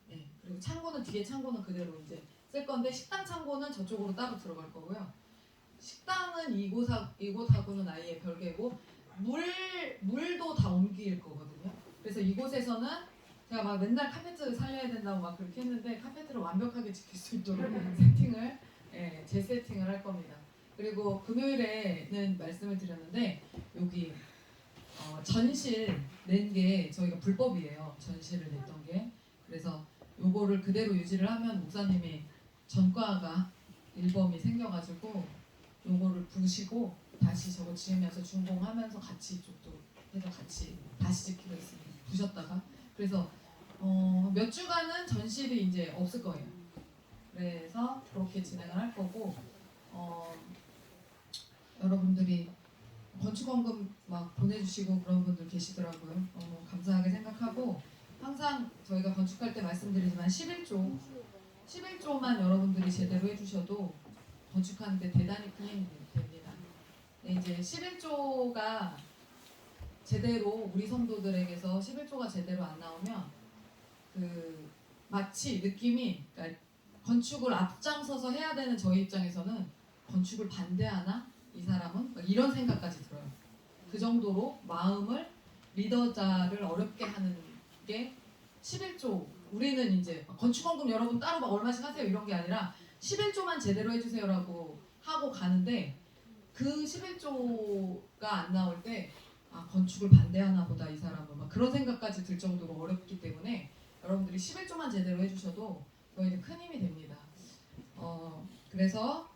네. 그리고 창고는 뒤에 창고는 그대로 이제 쓸 건데 식당 창고는 저쪽으로 따로 들어갈 거고요. 식당은 이곳하고는 아예 별개고 물도 다 옮길 거거든요. 그래서 이곳에서는 제가 막 맨날 카페트 살려야 된다고 막 그렇게 했는데 카페트를 완벽하게 지킬 수 있도록 세팅을 재세팅을 할 겁니다. 그리고 금요일에는 말씀을 드렸는데 여기 전실 낸 게 저희가 불법이에요. 전실을 냈던 게. 그래서 요거를 그대로 유지를 하면 목사님이 전과가 일범이 생겨가지고 요거를 부시고 다시 저거 지으면서 준공하면서 같이 이쪽도 해서 같이 다시 짓기로 했습니다. 부셨다가 그래서 몇 주간은 전실이 이제 없을 거예요. 그래서 그렇게 진행을 할 거고 여러분들이 건축원금 막 보내주시고 그런 분들 계시더라고요. 너무 감사하게 생각하고 항상 저희가 건축할 때 말씀드리지만 11조만 여러분들이 제대로 해주셔도 건축하는데 대단히 큰 힘이 됩니다. 네, 이제 11조가 제대로 우리 성도들에게서 11조가 제대로 안 나오면 그 마치 느낌이 그러니까 건축을 앞장서서 해야 되는 저희 입장에서는 건축을 반대하나? 이 사람은? 이런 생각까지 들어요. 그 정도로 마음을 리더자를 어렵게 하는 게 11조 우리는 이제 건축원금 여러분 따로 막 얼마씩 하세요 이런 게 아니라 11조만 제대로 해주세요라고 하고 가는데 그 11조가 안 나올 때 건축을 반대하나 보다 이 사람은 막 그런 생각까지 들 정도로 어렵기 때문에 여러분들이 11조만 제대로 해주셔도 저희는 큰 힘이 됩니다. 그래서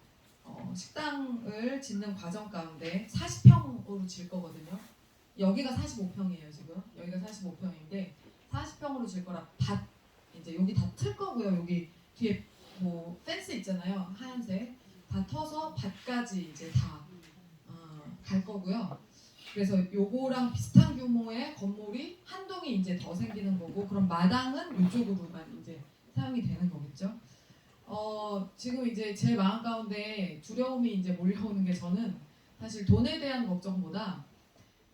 식당을 짓는 과정 가운데 40평으로 질 거거든요. 여기가 45평이에요 지금. 여기가 45평인데 40평으로 질 거라 밭 이제 여기 다 틀 거고요. 여기 뒤에 뭐 펜스 있잖아요. 하얀색 다 터서 밭까지 이제 다 갈 거고요. 그래서 요거랑 비슷한 규모의 건물이 한 동이 이제 더 생기는 거고, 그럼 마당은 이쪽으로만 이제 사용이 되는 거겠죠. 지금 이제 제 마음 가운데 두려움이 이제 몰려오는 게, 저는 사실 돈에 대한 걱정보다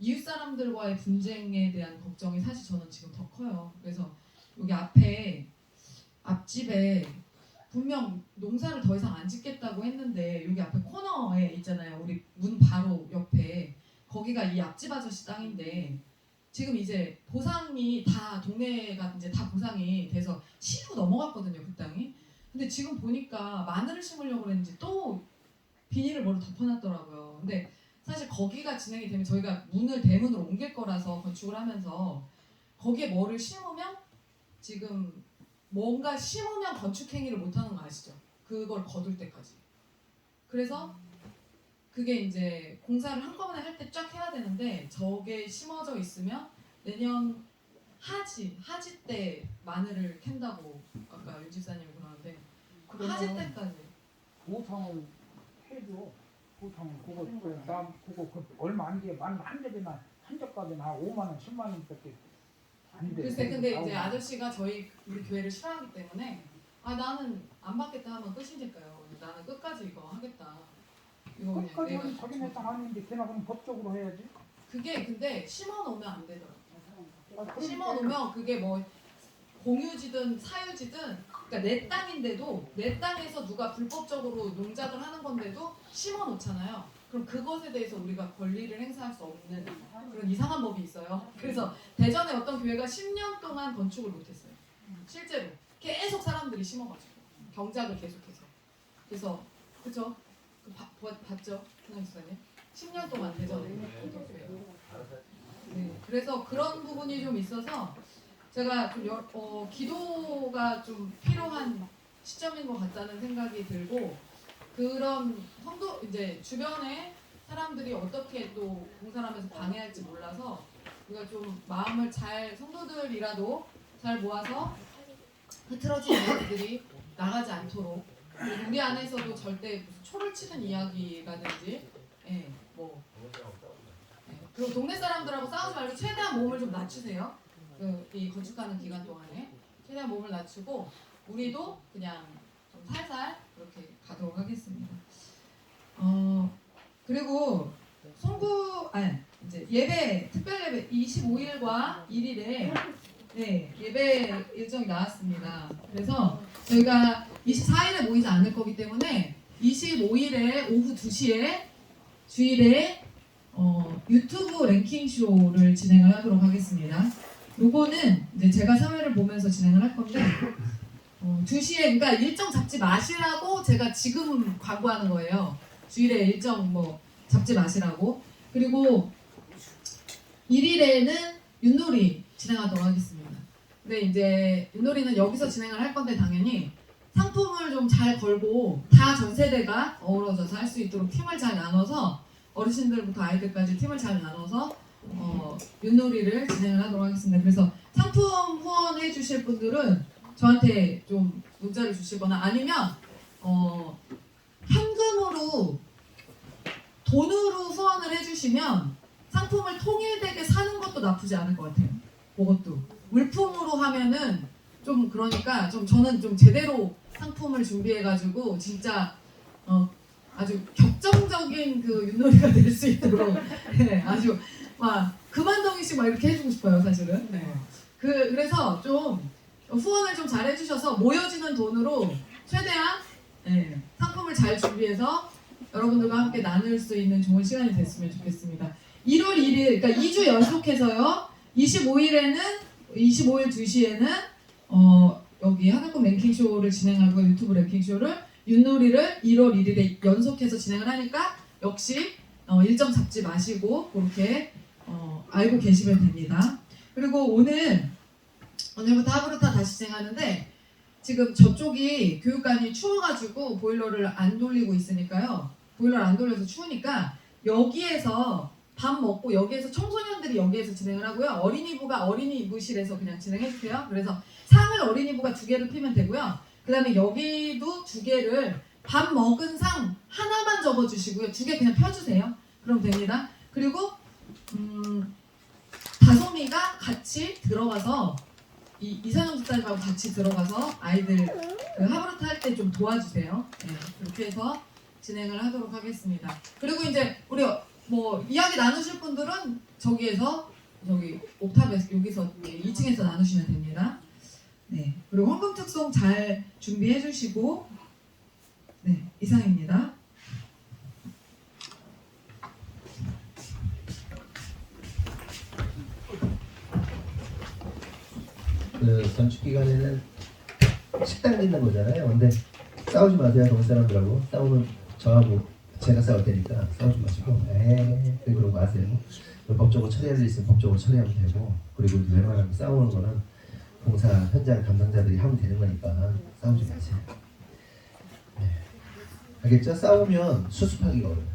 이웃 사람들과의 분쟁에 대한 걱정이 사실 저는 지금 더 커요. 그래서 여기 앞집에 분명 농사를 더 이상 안 짓겠다고 했는데, 여기 앞에 코너에 있잖아요. 우리 문 바로 옆에 거기가 이 앞집 아저씨 땅인데, 지금 이제 보상이 다, 동네가 이제 다 보상이 돼서 시로 넘어갔거든요, 그 땅이. 근데 지금 보니까 마늘을 심으려고 그랬는지 또 비닐을 뭐를 덮어놨더라고요. 근데 사실 거기가 진행이 되면 저희가 문을 대문으로 옮길 거라서, 건축을 하면서 거기에 뭐를 심으면, 지금 뭔가 심으면 건축 행위를 못하는 거 아시죠? 그걸 거둘 때까지. 그래서 그게 이제 공사를 한꺼번에 할 때 쫙 해야 되는데, 저게 심어져 있으면 내년 하지 때 마늘을 캔다고 아까 윤 집사님이 그러는데, 하지 때까지. 보상을 해줘. 보상 그거 그거 얼마 안 돼. 한 대비나 한 젓가락이나 5만 원, 10만 원밖에 안 돼. 글쎄, 근데 이제 아저씨가 우리 교회를 싫어하기 때문에, 나는 안 받겠다 하면 끝이니까요. 나는 끝까지 이거 하겠다. 이거 그냥 끝까지는 자기네 땅 아닌데 걔나 그럼 법적으로 해야지. 그게 근데 심어 놓으면 안 되더라고. 그러니까 심어 놓으면 그게 뭐 공유지든 사유지든, 그러니까 내 땅인데도, 내 땅에서 누가 불법적으로 농작을 하는 건데도 심어 놓잖아요. 그럼 그것에 대해서 우리가 권리를 행사할 수 없는 그런 이상한 법이 있어요. 그래서 대전에 어떤 교회가 10년 동안 건축을 못했어요. 실제로 계속 사람들이 심어가지고 경작을 계속해서. 그래서 그죠? 봤죠, 신영 집사님? 10년 동안 대전에 어떤 교회가. 네, 그래서 그런 부분이 좀 있어서 제가 좀 기도가 좀 필요한 시점인 것 같다는 생각이 들고, 그런 성도 이제 주변에 사람들이 어떻게 또 공사를 하면서 방해할지 몰라서 우리가 좀 마음을 잘, 성도들이라도 잘 모아서 흐트러진 이야기들이 나가지 않도록, 그리고 우리 안에서도 절대 무슨 초를 치는 이야기라든지, 그리고 동네 사람들하고 싸우지 말고 최대한 몸을 좀 낮추세요. 이 건축하는 기간 동안에 최대한 몸을 낮추고, 우리도 그냥 좀 살살 그렇게 가도록 하겠습니다. 그리고 이제 예배, 특별 예배 25일과 1일에 예배 일정이 나왔습니다. 그래서 저희가 24일에 모이지 않을 거기 때문에 25일에 오후 2시에 주일에 유튜브 랭킹 쇼를 진행을 하도록 하겠습니다. 요거는 이제 제가 사회를 보면서 진행을 할 건데, 2시에, 그러니까 일정 잡지 마시라고 제가 지금 광고하는 거예요. 주일에 일정 잡지 마시라고. 그리고 1일에는 윷놀이 진행하도록 하겠습니다. 근데 이제 윷놀이는 여기서 진행을 할 건데, 당연히 상품을 좀 잘 걸고 다 전 세대가 어우러져서 할 수 있도록 팀을 잘 나눠서, 어르신들부터 아이들까지 팀을 잘 나눠서 윷놀이를 진행을 하도록 하겠습니다. 그래서 상품 후원해 주실 분들은 저한테 좀 문자를 주시거나, 아니면 현금으로, 돈으로 후원을 해주시면 상품을 통일되게 사는 것도 나쁘지 않을 것 같아요. 그것도 물품으로 하면은 좀, 그러니까 좀 저는 좀 제대로 상품을 준비해가지고 진짜 아주 격정적인 그 윷놀이가 될 수 있도록 아주 막 그만덩이씩 막 이렇게 해주고 싶어요, 사실은. 그래서 좀 후원을 좀 잘 해주셔서 모여지는 돈으로 최대한 상품을 잘 준비해서 여러분들과 함께 나눌 수 있는 좋은 시간이 됐으면 좋겠습니다. 1월 1일, 그러니까 2주 연속해서요. 25일 2시에는 여기 하늘꽃 랭킹쇼를 진행하고, 유튜브 랭킹쇼를, 윷놀이를 1월 1일에 연속해서 진행을 하니까 역시 일정 잡지 마시고 그렇게 알고 계시면 됩니다. 그리고 오늘부터 하부르타 다시 진행하는데, 지금 저쪽이 교육관이 추워가지고 보일러를 안 돌리고 있으니까요. 보일러를 안 돌려서 추우니까 여기에서 밥 먹고, 여기에서 청소년들이 여기에서 진행을 하고요. 어린이부가 어린이부실에서 그냥 진행해주세요. 그래서 상을 어린이부가 2개를 피면 되고요. 그 다음에 여기도 2개를, 밥 먹은 상 하나만 접어주시고요. 2개 그냥 펴주세요. 그럼 됩니다. 그리고 다솜이가 같이 들어가서 이상형 집사님하고 같이 들어가서 아이들 그 하브르트 할 때 좀 도와주세요. 네, 그렇게 해서 진행을 하도록 하겠습니다. 그리고 이제 우리 뭐 이야기 나누실 분들은 저기 옥탑에서 여기서 2층에서 나누시면 됩니다. 네, 그리고 헌금 특송 잘 준비해 주시고, 네, 이상입니다. 그 건축 기간에는 식당 짓는 거잖아요. 근데 싸우지 마세요, 동네 사람들하고. 싸우면 저하고 제가 싸울 테니까 싸우지 마시고, 그러고 마세요. 법적으로 처리할 일 있으면 법적으로 처리하면 되고, 그리고 웬만하면 싸우는 거는 공사 현장 담당자들이 하면 되는 거니까 싸우지 마세요. 네. 알겠죠? 싸우면 수습하기가 어려워요.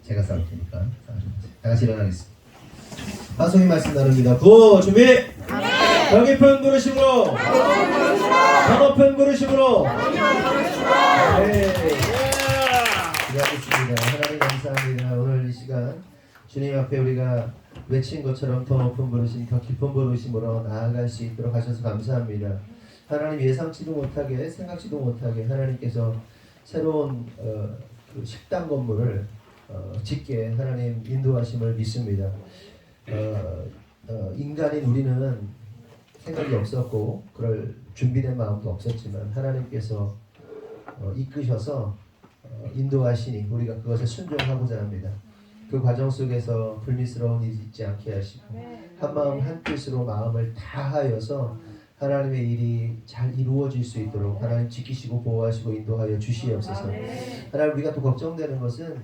제가 싸울 테니까 싸우지 마세요. 다 같이 일어나겠습니다. 하송이 말씀 나눕니다. 구호 준비! 더 깊은 부르심으로, 더 높은 부르심으로. 네. 기도하겠습니다. 하나님 감사합니다. 오늘 이 시간 주님 앞에 우리가 외친 것처럼 더 높은 부르심, 더 깊은 부르심으로 나아갈 수 있도록 하셔서 감사합니다. 하나님 예상치도 못하게, 생각지도 못하게 하나님께서 새로운 그 식당 건물을 짓게 하나님 인도하심을 믿습니다. 인간인 우리는 생각이 없었고 그럴 준비된 마음도 없었지만 하나님께서 이끄셔서 인도하시니 우리가 그것에 순종하고자 합니다. 그 과정 속에서 불미스러운 일이 있지 않게 하시고 한마음 한뜻으로 마음을 다하여서 하나님의 일이 잘 이루어질 수 있도록 하나님 지키시고 보호하시고 인도하여 주시옵소서. 하나님 우리가 또 걱정되는 것은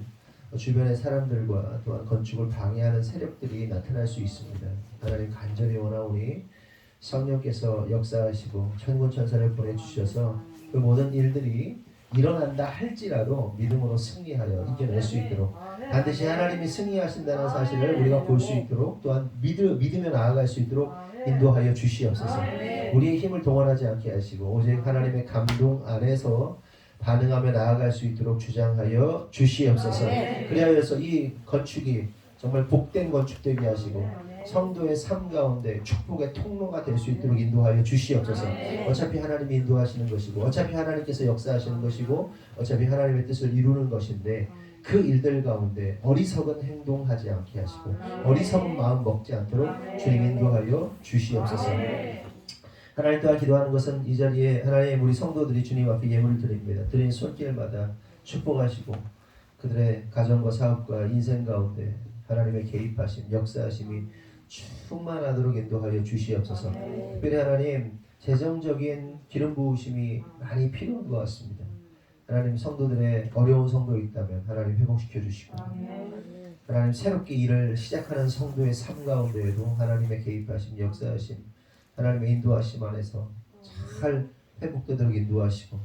주변의 사람들과 또한 건축을 방해하는 세력들이 나타날 수 있습니다. 하나님 간절히 원하오니 성령께서 역사하시고 천군천사를 보내주셔서 그 모든 일들이 일어난다 할지라도 믿음으로 승리하여 이겨낼 수 있도록 반드시 하나님이 승리하신다는 사실을 우리가 볼 수 있도록 또한 믿으며 나아갈 수 있도록 인도하여 주시옵소서. 우리의 힘을 동원하지 않게 하시고 오직 하나님의 감동 안에서 반응하며 나아갈 수 있도록 주장하여 주시옵소서. 그리하여서 이 건축이 정말 복된 건축 되게 하시고 성도의 삶 가운데 축복의 통로가 될 수 있도록 인도하여 주시옵소서. 어차피 하나님이 인도하시는 것이고 어차피 하나님께서 역사하시는 것이고 어차피 하나님의 뜻을 이루는 것인데 그 일들 가운데 어리석은 행동하지 않게 하시고 어리석은 마음 먹지 않도록 주님 인도하여 주시옵소서. 하나님 또한 기도하는 것은 이 자리에 하나님 우리 성도들이 주님 앞에 예물을 드립니다. 드린 손길마다 축복하시고 그들의 가정과 사업과 인생 가운데 하나님의 개입하심, 역사하심이 충만하도록 인도하여 주시옵소서. 특별히 하나님 재정적인 기름 부으심이 많이 필요한 것 같습니다. 하나님 성도들의 어려운 성도 있다면 하나님 회복시켜 주시고 하나님 새롭게 일을 시작하는 성도의 삶 가운데에도 하나님의 개입하심, 역사하심, 하나님의 인도하심 안에서 잘 회복되도록 인도하시고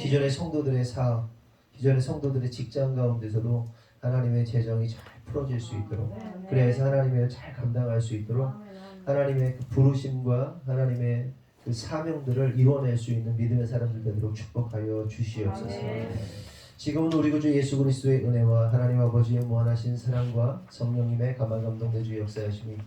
기존의 성도들의 사업, 기존의 성도들의 직장 가운데서도 하나님의 재정이 잘 풀어질 수 있도록 그래서 하나님의 잘 감당할 수 있도록 하나님의 그 부르심과 하나님의 그 사명들을 이뤄낼 수 있는 믿음의 사람들 되도록 축복하여 주시옵소서. 지금은 우리 구주 예수 그리스도의 은혜와 하나님 아버지의 무한하신 사랑과 성령님의 감화 감동 내주 역사하심이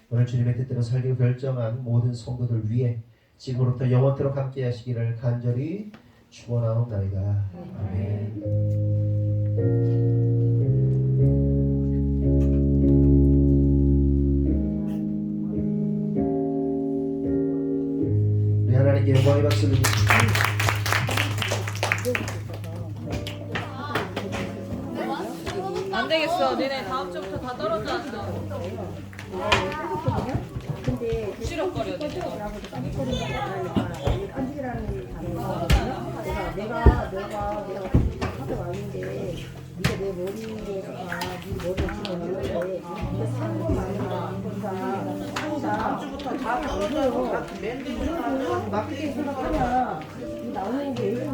오늘 주님의 뜻대로 살기로 결정한 모든 성도들 위해 지금부터 영원토록 함께 하시기를 간절히 축원하옵나이다. 아멘. 우리 하나님께 영광의 박수를 드립니다. 안 되겠어. 니네 다음 주부터 다 떨어져. 부시럭거려. 내가 하도 왔는데 네가 내 머리에다가 네 머리를 집어넣는데 이게 상도 많아. 그러니까 다음 주부터 다 떨어져요. 맡기게 생각하냐. 나오는 게